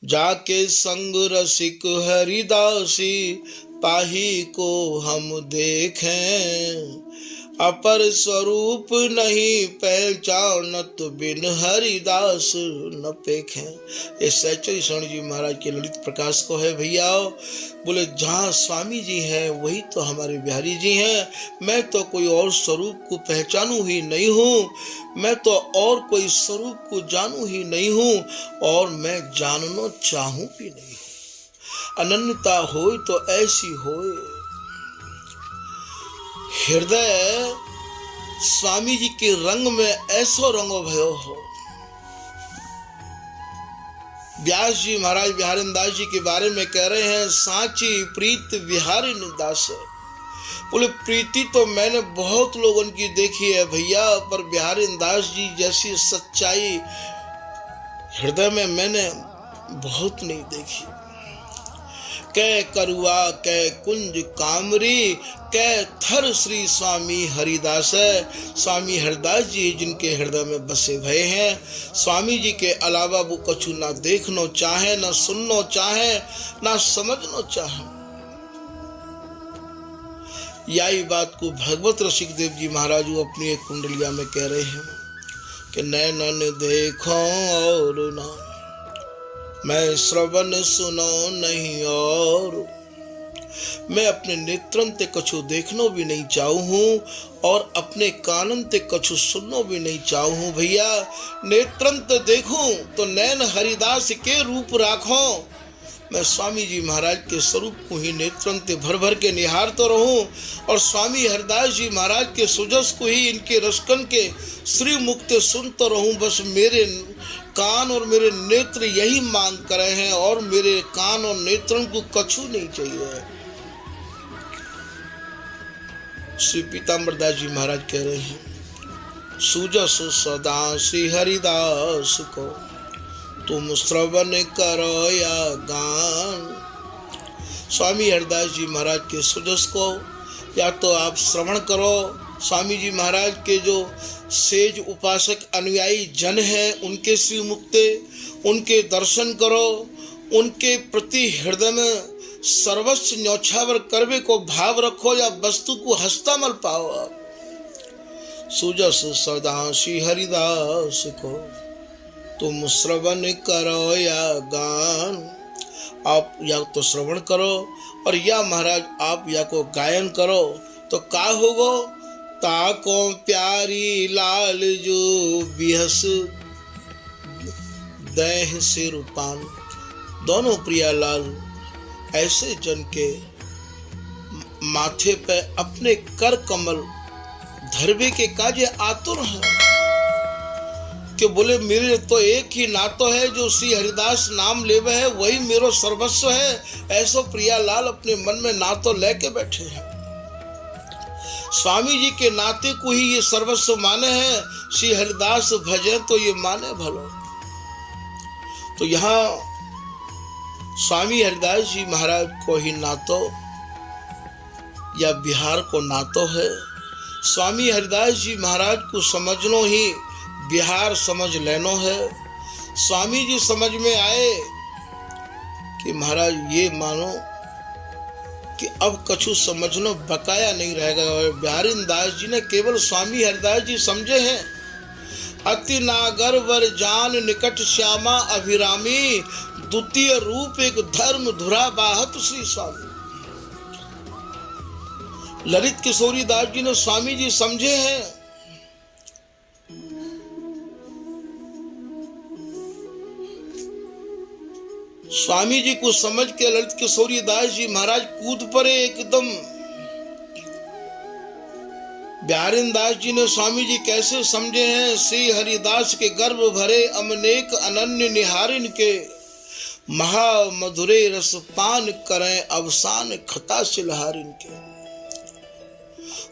जाके संग रसिक हरिदासी, पाही को हम देखें, अपर स्वरूप नहीं पहचानत, बिन हरिदास न पेखें। ये सहचरी शरण जी महाराज के ललित प्रकाश को है भैया। बोले जहाँ स्वामी जी हैं वही तो हमारे बिहारी जी हैं। मैं तो कोई और स्वरूप को पहचानू ही नहीं हूँ, मैं तो और कोई स्वरूप को जानू ही नहीं हूँ, और मैं जानना चाहूँ भी नहीं। अनन्यता होय तो ऐसी होय। हृदय स्वामी जी के रंग में ऐसो रंगो भयो हो। व्यास जी महाराज बिहारीदास जी के बारे में कह रहे हैं, साची प्रीत बिहारी दास। बोले प्रीति तो मैंने बहुत लोगों की देखी है भैया, पर बिहारीदास जी जैसी सच्चाई हृदय में मैंने बहुत नहीं देखी। कै करुआ कै कुंज कामरी, कै थर श्री स्वामी हरिदास। स्वामी हरिदास जी जिनके हृदय में बसे भय हैं। स्वामी जी के अलावा वो कछु ना देखनो चाहे, ना सुननो चाहे, ना समझनो चाहे। यही बात को भगवत रसिक देव जी महाराज अपनी एक कुंडलिया में कह रहे हैं कि नैनन देखो और ना, मैं श्रवण सुनो नहीं और, मैं अपने नेत्रन ते कछु देखनो भी नहीं चाहू हूँ और अपने कानन ते कछु सुननो भी नहीं चाहू हूँ। भैया नेत्रन ते देखूं तो नैन हरिदास के रूप राखो, मैं स्वामी जी महाराज के स्वरूप को ही नेत्रन ते भर भर के निहार तो रहूं और स्वामी हरिदास जी महाराज के सुजस को ही इनके रसकन के श्री मुक्ते सुन तो रहूं। बस मेरे कान और मेरे नेत्र यही मांग कर रहे हैं और मेरे कान और नेत्रन को कछु नहीं चाहिए। श्री पीताम्बर दास जी महाराज कह रहे हैं, सुजस सदा श्री हरिदास को तुम श्रवण करो या गान। स्वामी हरिदास जी महाराज के सुजस को या तो आप श्रवण करो, स्वामी जी महाराज के जो सेज उपासक अनुयायी जन हैं उनके श्री मुक्ते उनके दर्शन करो, उनके प्रति हृदय में सर्वस्व न्यौछावर करवे को भाव रखो या वस्तु को हस्तामल पाओ आप। सुजस सदा श्री हरिदास को तुम श्रवण करो या गान। आप या तो श्रवण करो और या महाराज आप या को गायन करो तो का होगो, ताको प्यारी लाल जो बिहस देह से रूपान। दोनों प्रिया लाल ऐसे जन के माथे पे अपने कर कमल धरवे के काजे आतुर हैं कि बोले मेरे तो एक ही नातो है जो श्री हरिदास नाम लेवे है वही मेरो सर्वस्व है। ऐसो प्रिया लाल अपने मन में नातो लेके बैठे हैं, स्वामी जी के नाते को ही ये सर्वस्व माने हैं। श्री हरिदास भजे तो ये माने भलो। तो यहाँ स्वामी हरिदास जी महाराज को ही नातो या बिहार को नातो है। स्वामी हरिदास जी महाराज को समझनो ही बिहार समझ लेनो है। स्वामी जी समझ में आए कि महाराज ये मानो कि अब कछु समझनो बकाया नहीं रहेगा। और बिहारी दास जी ने केवल स्वामी हरिदास जी समझे हैं। अति नागर वर जान निकट श्यामा अभिरामी, द्वितीय रूप एक धर्म धुरा बाहत श्री स्वामी। ललित किशोरी दास जी ने स्वामी जी समझे हैं। स्वामी जी को समझ के ललित किशोरी दास जी महाराज कूद पड़े एकदम। बिहारी दास जी ने स्वामी जी कैसे समझे हैं, श्री हरिदास के गर्भ भरे अमनेक अनन्य निहारिन के, महा मधुरे रस पान करें अवसान खता सिलहारिन के।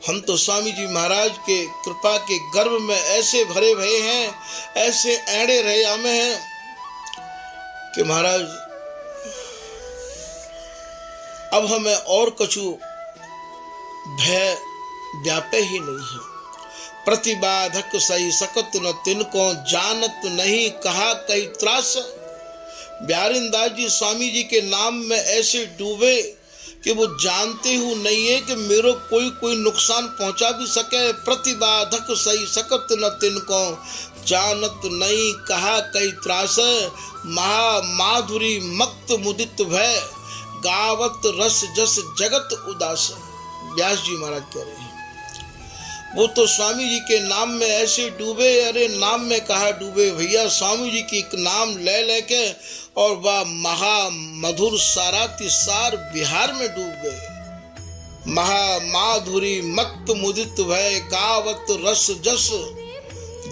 हम तो स्वामी जी महाराज के कृपा के गर्भ में ऐसे भरे भये हैं, ऐसे ऐड़े रहे हमें हैं कि महाराज अब हमें और कछु भय व्यापे ही नहीं है। प्रतिबाधक सही सकत न तिनको, जानत नहीं कहा कई त्रास। बिहारी दास जी स्वामी जी के नाम में ऐसे डूबे कि वो जानते हुए नहीं है कि मेरे कोई नुकसान पहुंचा भी सके। प्रतिबाधक सही सकत न तिनको, जानत नहीं कहा कई त्रास। महा माधुरी मक्त मुदित भय, गावत रस जस जगत उदास। व्यास जी महाराज कह रहे हैं वो तो स्वामी जी के नाम में ऐसे डूबे। अरे नाम में कहा डूबे भैया, स्वामी जी की एक नाम ले लेके और वह महा मधुर साराती सार बिहार में डूब गए। महा माधुरी मक्त मुदित भय, गावत रस जस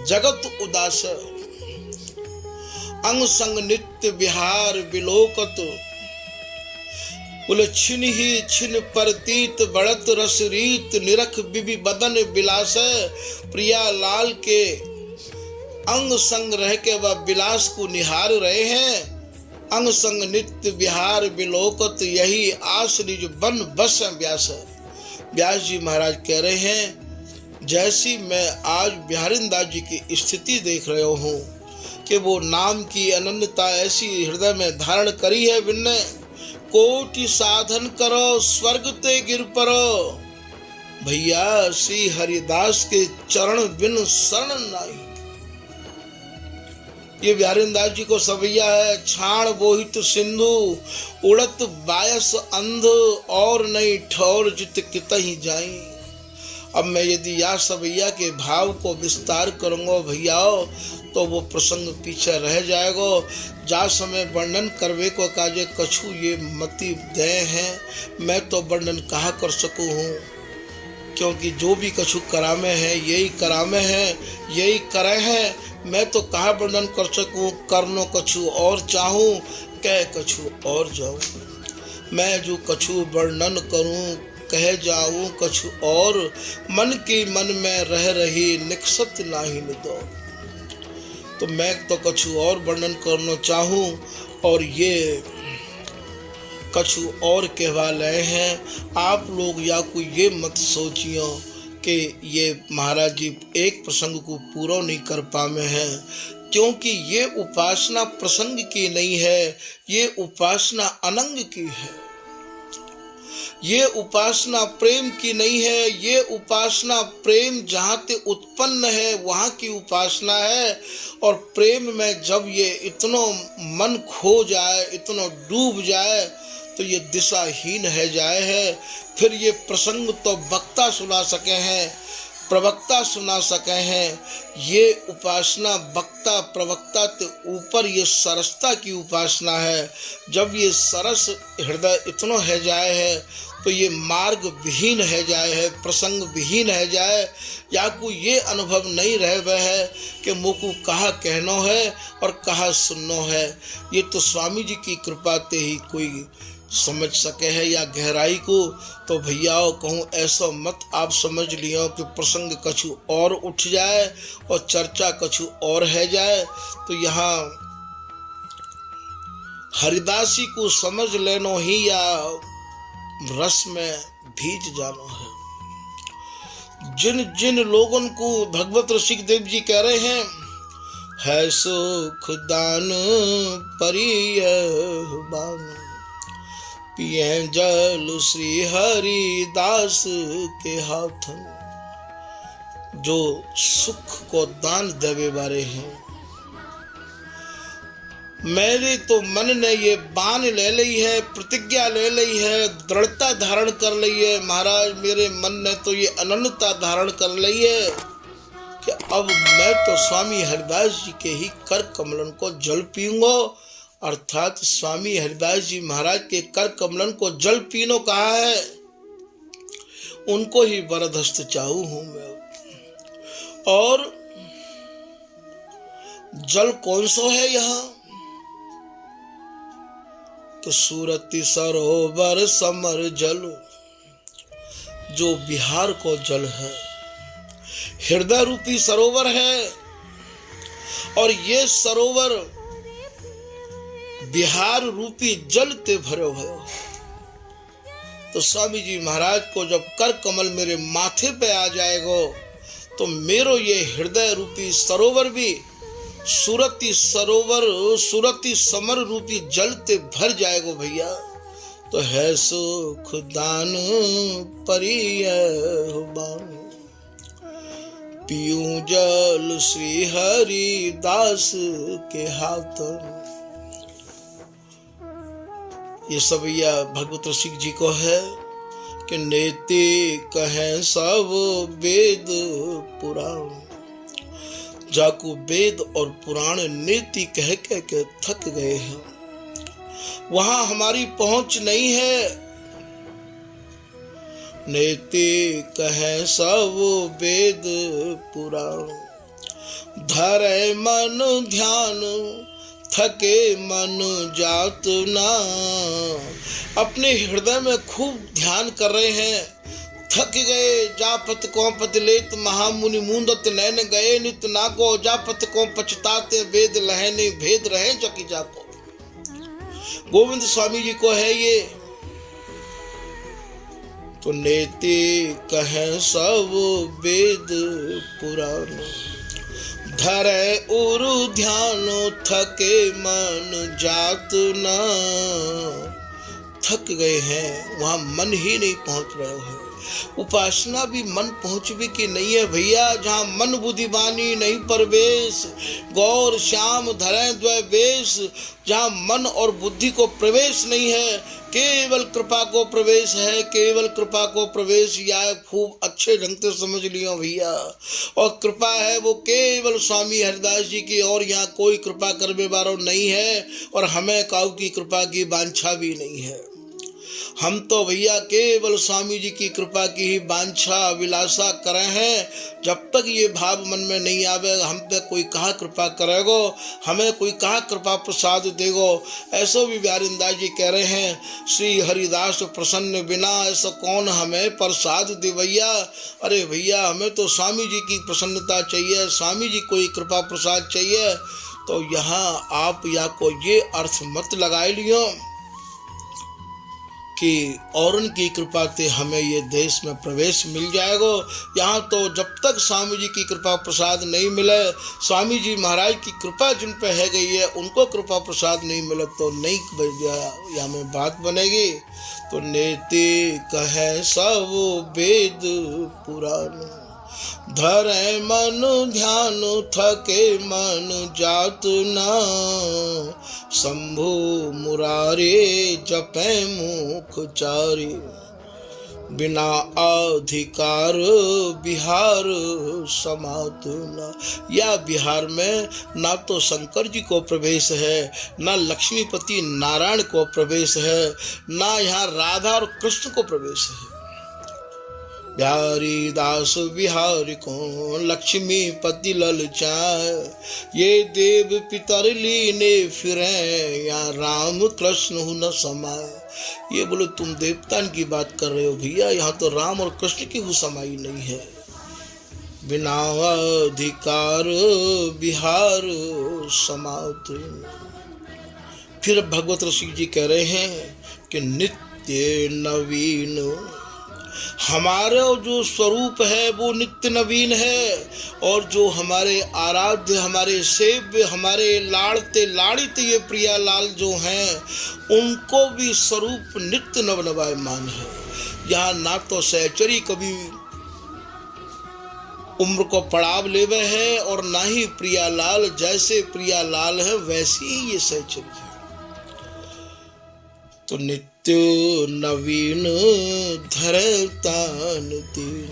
जगत उदास। अंग संग नित्य बिहार बिलोकत, बोले छिन ही छिन परतीत बढ़त रस रीत, निरख बिबी बदन बिलास। प्रिया लाल के अंग संग रह के वह बिलास को निहार रहे हैं। अंग संग नित्य बिहार बिलोकत, यही आस निज बन बस व्यास। व्यास जी महाराज कह रहे हैं जैसी मैं आज बिहारी दास जी की स्थिति देख रहे हूँ कि वो नाम की अनन्यता ऐसी हृदय में धारण करी है। विनय कोटि साधन करो स्वर्ग ते गिर परो, भैया श्री हरिदास के चरण बिन शरण नाई। ये बिहारीदास जी को सवैया है। छाण बोहित सिंधु उड़त बायस अंध और नहीं ठौर जित कितहि जाई। अब मैं यदि या सवैया के भाव को विस्तार करूंगा भैया तो वो प्रसंग पीछे रह जाएगा। जा समय वर्णन करवे को काजे कछु ये मति दे हैं, मैं तो वर्णन कहा कर सकूं हूँ, क्योंकि जो भी कछु करामे है यही करामे है, यही करे हैं। मैं तो कहा वर्णन कर सकूं, करनो कछु और चाहूं, कह कछु और जाऊं। मैं जो कछु वर्णन करूं, कह जाऊं कछु और, मन की मन में रह रही निकसत नाही निदो। तो मैं तो कछु और वर्णन करना चाहूं और ये कछु और कहवा रहे हैं। आप लोग या कोई ये मत सोचियो कि ये महाराज जी एक प्रसंग को पूरा नहीं कर पाए हैं, क्योंकि ये उपासना प्रसंग की नहीं है, ये उपासना अनंग की है। ये उपासना प्रेम की नहीं है, ये उपासना प्रेम जहाँ ते उत्पन्न है वहाँ की उपासना है। और प्रेम में जब ये इतना मन खो जाए, इतना डूब जाए, तो ये दिशाहीन है जाए है। फिर ये प्रसंग तो वक्ता सुना सके हैं, प्रवक्ता सुना सके हैं। ये उपासना वक्ता प्रवक्ता के ऊपर ये सरसता की उपासना है। जब ये सरस हृदय इतना है जाए है तो ये मार्ग विहीन है जाए है, प्रसंग विहीन है जाए, या कोई ये अनुभव नहीं रह वह है कि मुझको कहाँ कहनो है और कहाँ सुननो है। ये तो स्वामी जी की कृपा ते ही कोई समझ सके है या गहराई को। तो भैया कहूँ ऐसा मत आप समझ लियो कि प्रसंग कछु और उठ जाए और चर्चा कछु और है जाए। तो यहाँ हरिदासी को समझ लेनो ही या रस में भीज जानो है। जिन जिन लोगों को भगवत ऋषिकदेव जी कह रहे हैं, है सुख दान परिय बान, पिए जल श्री हरिदास के हाथन। जो सुख को दान देवे बारे हैं, मेरे तो मन ने ये बान ले ली है, प्रतिज्ञा ले ली है, दृढ़ता धारण कर ली है। महाराज मेरे मन ने तो ये अनन्यता धारण कर ली है कि अब मैं तो स्वामी हरिदास जी के ही कर कमलन को जल पीऊंगा। अर्थात स्वामी हरिदास जी महाराज के कर कमलन को जल पीनो कहा है, उनको ही वरदहस्त चाहू हूं मैं। और जल कौन सा है यहाँ? तो सूरती सरोवर समर जल, जो बिहार को जल है, हृदय रूपी सरोवर है। और ये सरोवर बिहार रूपी जल ते भरो भयो। तो स्वामी जी महाराज को जब कर कमल मेरे माथे पे आ जाएगा तो मेरो ये हृदय रूपी सरोवर भी सूरती सरोवर, सूरती समर रूपी जल ते भर जाएगा भैया। तो है सुख दान परिय बान, पीऊं जल श्री हरिदास के हाथन। ये सब भैया भगवत ऋषिक जी को है कि नेति कहें सब वेद पुराण। जाको वेद और पुराण नीति कह के थक गए हैं, वहां हमारी पहुंच नहीं है। नीति कहे सब वेद पुराण, धरे मन ध्यान थके मन जात ना। अपने हृदय में खूब ध्यान कर रहे हैं, थक गए। जापत को पत लेत महामुनि मुंदत नैन गए, नित नाको जापत को पछताते वेद लहने भेद रहे जकी जाको। गोविंद स्वामी जी को है ये। तो नेति कहे सब वेद पुराण, धरे उरु ध्यान थके मन जात ना। थक गए हैं, वहां मन ही नहीं पहुंच रहे हैं। उपासना भी मन पहुँच भी कि नहीं है भैया। जहाँ मन बुद्धि वाणी नहीं प्रवेश, गौर श्याम धरें द्वय वेश। जहाँ मन और बुद्धि को प्रवेश नहीं है, केवल कृपा को प्रवेश है, केवल कृपा को प्रवेश। यह खूब अच्छे ढंग से समझ लियो भैया। और कृपा है वो केवल स्वामी हरिदास जी की, और यहाँ कोई कृपा करने वाला नहीं है, और हमें काऊ की कृपा की वांछा भी नहीं है। हम तो भैया केवल स्वामी जी की कृपा की ही वांछा अभिलाषा करे हैं। जब तक ये भाव मन में नहीं आवे, हम पे कोई कहाँ कृपा करेगो, हमें कोई कहाँ कृपा प्रसाद देगो। ऐसो भी व्यारिंदास जी कह रहे हैं, श्री हरिदास प्रसन्न बिना ऐसा कौन हमें प्रसाद दे भैया। अरे भैया, हमें तो स्वामी जी की प्रसन्नता चाहिए, स्वामी जी को ही कृपा प्रसाद चाहिए। तो यहाँ आप या को ये अर्थ मत लगाए लियो कि औरन की कृपा से हमें ये देश में प्रवेश मिल जाएगा। यहाँ तो जब तक स्वामी जी की कृपा प्रसाद नहीं मिले, स्वामी जी महाराज की कृपा जिन पे है गई है, उनको कृपा प्रसाद नहीं मिले तो नहीं यहाँ में बात बनेगी। तो नेति कहे सब वेद पुराण, धरे मन ध्यान थके मन जात ना। शंभु मुरारे जपे मुख चारे, बिना अधिकार बिहार समात न। या बिहार में ना तो शंकर जी को प्रवेश है, ना लक्ष्मीपति नारायण को प्रवेश है, ना यहाँ राधा और कृष्ण को प्रवेश है। बिहारी दास बिहारी को लक्ष्मी पति ललचाए, ये देव पितर लीने फिरे, या राम कृष्ण हूँ न समाए। ये बोलो तुम देवता की बात कर रहे हो भैया, यहाँ तो राम और कृष्ण की हूँ समाई नहीं है। बिना अधिकार बिहार समात। फिर भगवत ऋषि जी कह रहे हैं कि नित्य नवीन, हमारा जो स्वरूप है वो नित्य नवीन है, और जो हमारे आराध्य, हमारे सेव्य, हमारे लाड़ते लाड़ित ये प्रियालाल जो हैं, उनको भी स्वरूप नित्य नवनवायमान है। यहाँ ना तो सहचरी कभी उम्र को पड़ाव लेवे है, और ना ही प्रियालाल जैसे प्रियालाल है वैसी ही ये सहचरी है। तो नित्य नवीन धरे तान तीन,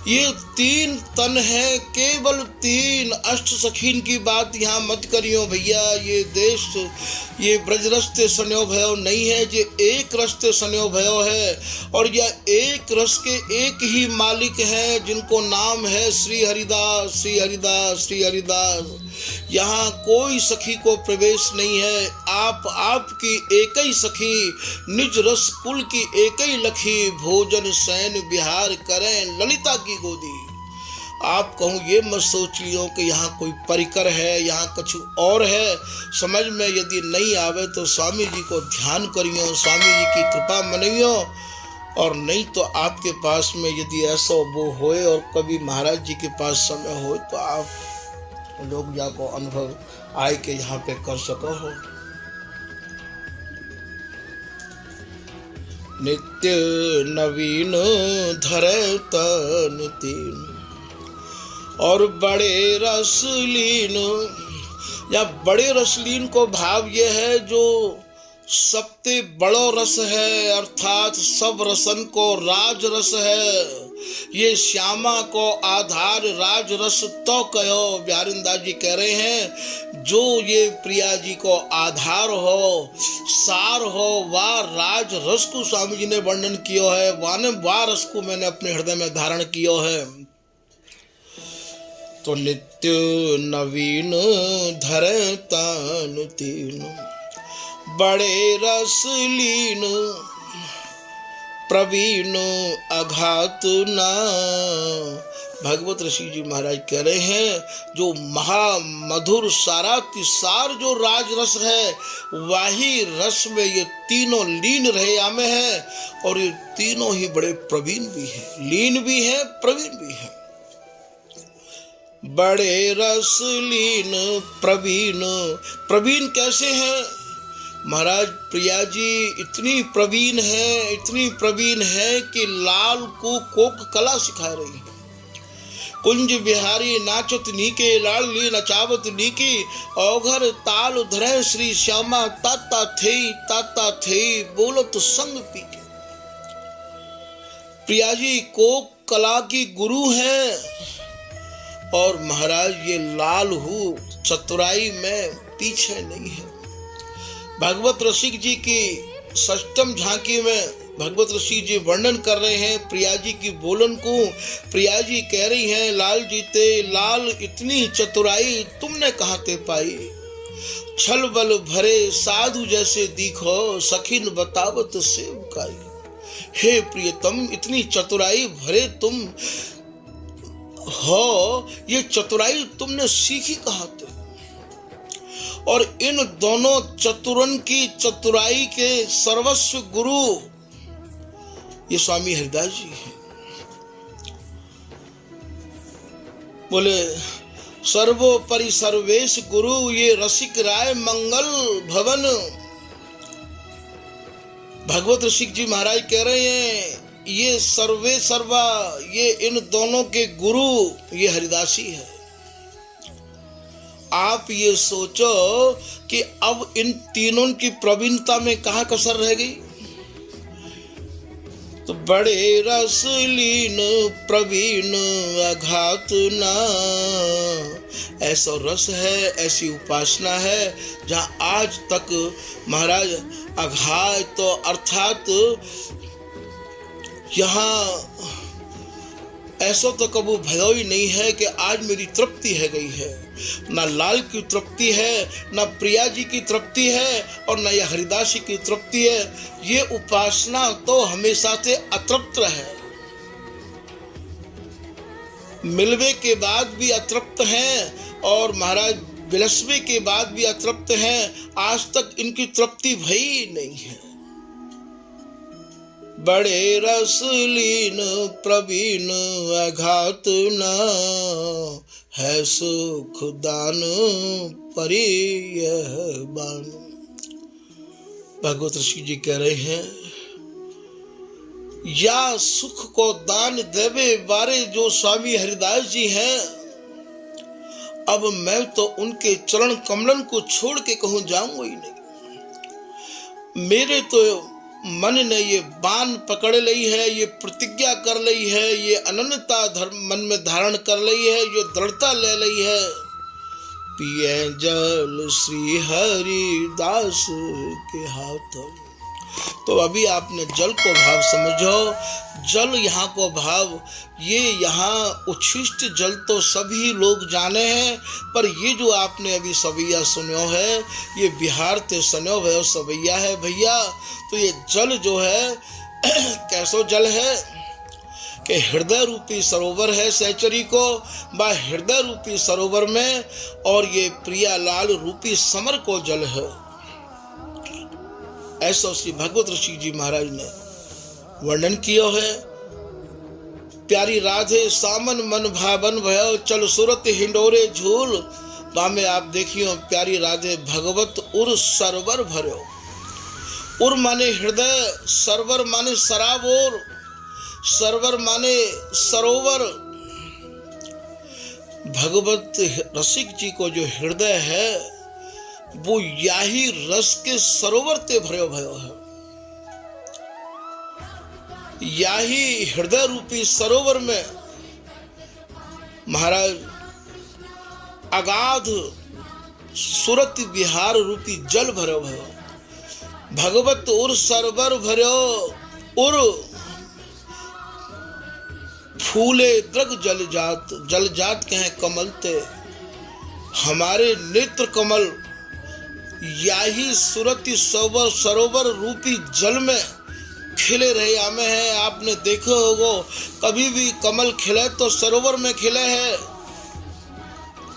ये तीन तन है, केवल तीन। अष्ट सखीन की बात यहाँ मत करियो भैया। ये देश ये ब्रज रस्ते सन्यो भयो नहीं है, ये एक रस्ते सन्यो भयो है, और यह एक रस के एक ही मालिक है, जिनको नाम है श्री हरिदास, श्री हरिदास, श्री हरिदास। यहाँ कोई सखी को प्रवेश नहीं है। आपकी एक ही सखी, निज रस कुल की एक ही लखी, भोजन सैन बिहार करें ललिता की गोदी। आप कहूँ ये मत सोच लियो कि यहाँ कोई परिकर है, यहाँ कुछ और है। समझ में यदि नहीं आवे तो स्वामी जी को ध्यान करियो, स्वामी जी की कृपा मनियो। और नहीं तो आपके पास में यदि ऐसा वो होए और कभी महाराज जी के पास समय हो, तो आप लोग जा को अनुभव आए के यहाँ पे कर सको हो। नित्य नवीन धरे तन तीन, और बड़े रसलीन, या बड़े रसलीन को भाव ये है जो सबते बड़ो रस है, अर्थात सब रसन को राज रस है। ये श्यामा को आधार राज रस तो कहो। बिहारिंदास जी कह रहे हैं जो ये प्रिया जी को आधार हो, सार हो, वाह राज रस को स्वामी जी ने वर्णन किया है, वाह रस को मैंने अपने हृदय में धारण किया है। तो नित्य नवीन धरे तान तीन, बड़े रसलीन प्रवीण अघात ना। भगवत ऋषि जी महाराज कह रहे हैं जो महामधुर सारातिसार जो राज रस है, वही रस में ये तीनों लीन रहे आमे हैं, और ये तीनों ही बड़े प्रवीण भी हैं, लीन भी हैं, प्रवीण भी हैं। बड़े रस लीन प्रवीण, प्रवीण कैसे हैं महाराज प्रिया जी इतनी प्रवीण है कि लाल को कोक कला सिखा रही है। कुंज बिहारी नाचत नीके, लाडली नचावत नीकी, औघर ताल धरे श्री श्यामा, ताता थे बोलत संग पीके। प्रिया जी कोक कला की गुरु है और महाराज ये लाल हूँ चतुराई में पीछे नहीं है। भगवत रसिक जी की षष्टम झांकी में भगवत ऋषि जी वर्णन कर रहे हैं प्रिया जी की बोलन को। प्रिया जी कह रही हैं, लाल जीते लाल इतनी चतुराई तुमने कहाँ ते पाई, छल बल भरे साधु जैसे दिखो, सखिन बतावत सेवकाई। हे प्रियतम इतनी चतुराई भरे तुम हो, ये चतुराई तुमने सीखी कहाँ ते। और इन दोनों चतुरन की चतुराई के सर्वस्व गुरु ये स्वामी हरिदास जी हैं। बोले सर्वोपरि सर्वेश गुरु ये रसिक राय मंगल भवन। भगवत रसिक जी महाराज कह रहे हैं ये सर्वे सर्वा ये इन दोनों के गुरु ये हरिदासी है। आप ये सोचो कि अब इन तीनों की प्रवीणता में कहाँ कसर रह गई। तो बड़े रसलीन प्रवीण अघात ना, ऐसा रस है, ऐसी उपासना है जहाँ आज तक महाराज अघात तो अर्थात यहाँ ऐसा तो कबू भयो ही नहीं है कि आज मेरी तृप्ति है गई है। ना लाल की तृप्ति है, ना प्रिया जी की तृप्ति है और ना यह हरिदासी की तृप्ति है। ये उपासना तो हमेशा से अतृप्त है, मिलवे के बाद भी अतृप्त हैं और महाराज विलसवे के बाद भी अतृप्त हैं। आज तक इनकी तृप्ति भई नहीं है। बड़े रसलीन प्रवीण अघात न, है सुख दान परिय बान। भगवत ऋषि जी कह रहे हैं या सुख को दान देवे बारे जो स्वामी हरिदास जी हैं, अब मैं तो उनके चरण कमलन को छोड़ के कहूं जाऊंगा ही नहीं। मेरे तो मन ने ये बाण पकड़ ली है, ये प्रतिज्ञा कर ली है, ये अनन्यता धर्म मन में धारण कर ली है, ये दृढ़ता ले ली है। पिए जल श्री हरिदास के हाथ। तो अभी आपने जल को भाव समझो। जल यहाँ को भाव, ये यहाँ उच्छिष्ट जल तो सभी लोग जाने हैं, पर ये जो आपने अभी सवैया सुनो है ये बिहार ते सनो भयो सवैया है भैया। तो ये जल जो है कैसो जल है कि हृदय रूपी सरोवर है सहचरी को, बा हृदय रूपी सरोवर में और ये प्रियालाल रूपी समर को जल है। ऐसा श्री भगवत ऋषि जी महाराज ने वर्णन किया है। प्यारी राधे सामन मन भावन भयो, चल सूरत हिंडोरे झूल। बामे आप देखियो प्यारी राधे भगवत उर सरवर भरो। उर माने हृदय, सरवर माने सराबोर, सरवर माने सरोवर। भगवत रसिक जी को जो हृदय है वो याही रस के सरोवर ते भरो भयो है। याही हृदय रूपी सरोवर में महाराज अगाध सुरत विहार रूपी जल भरो भयो। भगवत उर सरोवर भरो, उर फूले द्रग जल जात, जल जात कहें कमल ते। हमारे नेत्र कमल याही सुरति सरोवर रूपी जल में खिले रहे आमे हैं। आपने देखो होगो कभी भी कमल खिले तो सरोवर में खिले हैं।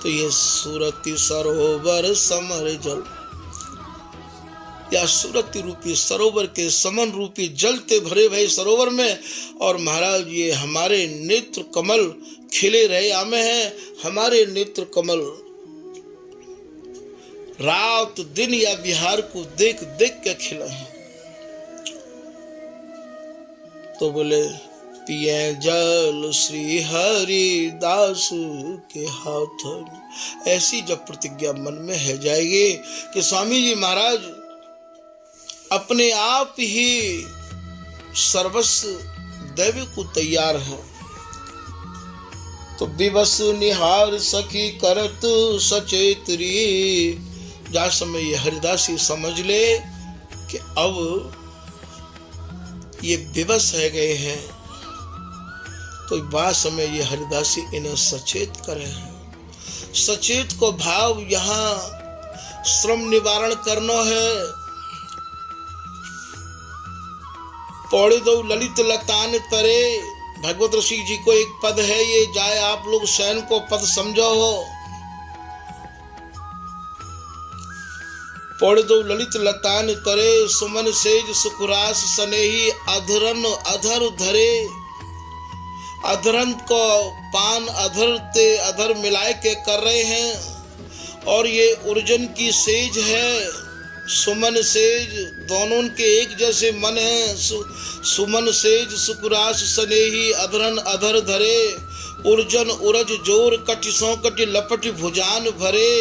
तो ये सुरति सरोवर समर जल, या सुरति रूपी सरोवर के समन रूपी जलते भरे भरे सरोवर में। और महाराज ये हमारे नेत्र कमल खिले रहे आमे हैं। हमारे नेत्र कमल रात दिन या बिहार को देख देख के खिले हैं। तो बोले पिए जल श्री हरिदास के हाथ। ऐसी जब प्रतिज्ञा मन में है जाएगी कि स्वामी जी महाराज अपने आप ही सर्वस्व देव को तैयार है, तो विवश निहार सखी करत सचेतरी। जा समय ये हरिदासी समझ ले कि अब ये विवश है गए हैं, तो बात समय ये हरिदासी इन्हें सचेत करे हैं। सचेत को भाव यहाँ श्रम निवारण करना है। पौड़े दो ललित लतान तरे, भगवत ऋषि जी को एक पद है, ये जाए आप लोग शयन को पद समझो हो। पौड़े दो ललित लतान तरे, सुमन सेज सुकुरास सनेही, अधरन अधर धरे। अधरन को पान अधर ते अधर मिलाए के कर रहे हैं, और ये उर्जन की सेज है, सुमन सेज, दोनों के एक जैसे मन है। सुमन सेज सुकुरास सनेही, अधरन अधर धरे, उर्जन उरज जोर, कटि सौ कटि लपट भुजान भरे।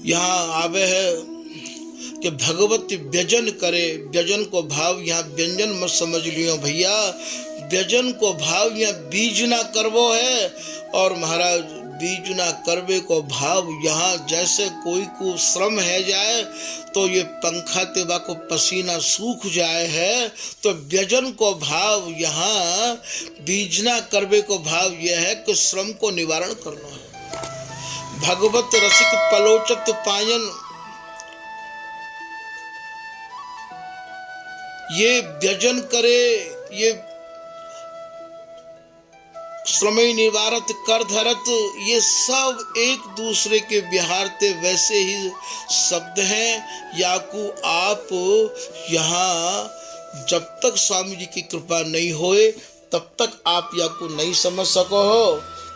यहाँ आवे है कि भगवत व्यजन करे। व्यजन को भाव यहाँ व्यंजन मत समझ लियो भैया, व्यजन को भाव यहाँ बीज ना करवो है। और महाराज बीज ना करवे को भाव यहाँ जैसे कोई को श्रम है जाए तो ये पंखा तेवा को पसीना सूख जाए है, तो व्यजन को भाव यहाँ बीज ना करवे को भाव यह है कि श्रम को निवारण करना है। भगवत रसिक पलोचत पायन, ये व्यजन करे, ये श्रमय निवारत कर धरत, ये सब एक दूसरे के बिहारते वैसे ही शब्द हैं। याकू आप यहाँ जब तक स्वामी जी की कृपा नहीं होए तब तक आप याकू नहीं समझ सको हो।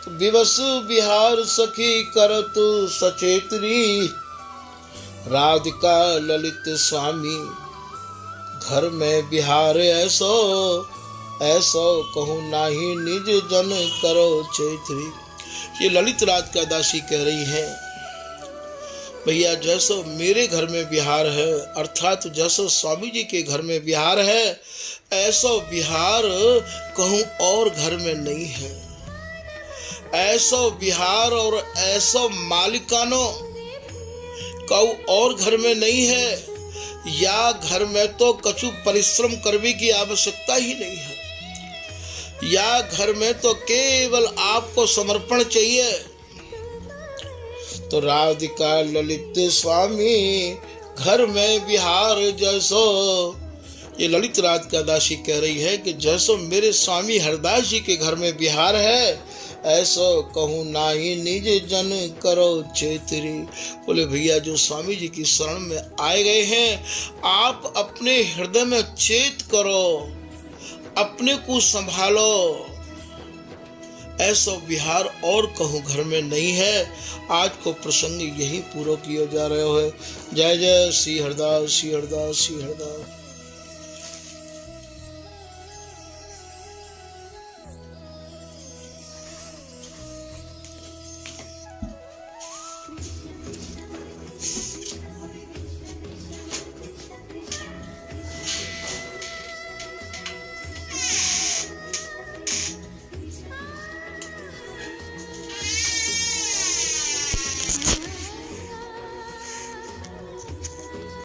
तो विवश बिहार सखी करत सचेतरी, राधिका ललित स्वामी घर में बिहार ऐसो ऐसो कहूँ नाही निज जन करो चैत्री। ये ललित रात का दासी कह रही है भैया जैसो मेरे घर में बिहार है, अर्थात जैसो स्वामी जी के घर में बिहार है, ऐसो बिहार कहूँ और घर में नहीं है। ऐसो बिहार और ऐसो मालिकानो कहूँ और घर में नहीं है। या घर में तो कछु परिश्रम करने की आवश्यकता ही नहीं है, या घर में तो केवल आपको समर्पण चाहिए। तो राधिका ललित स्वामी घर में बिहार जैसो, ये ललित रात का दासी कह रही है कि जैसो मेरे स्वामी हरदास जी के घर में बिहार है, ऐसो कहूँ नाही निज जन करो चैतरी। बोले भैया जो स्वामी जी की शरण में आए गए हैं, आप अपने हृदय में चेत करो, अपने को संभालो। ऐसा बिहार और कहूँ घर में नहीं है। आज को प्रसंग यही पूरा किया जा रहा है। जय जय श्री हरदास, श्री हरदास, श्री हरदास।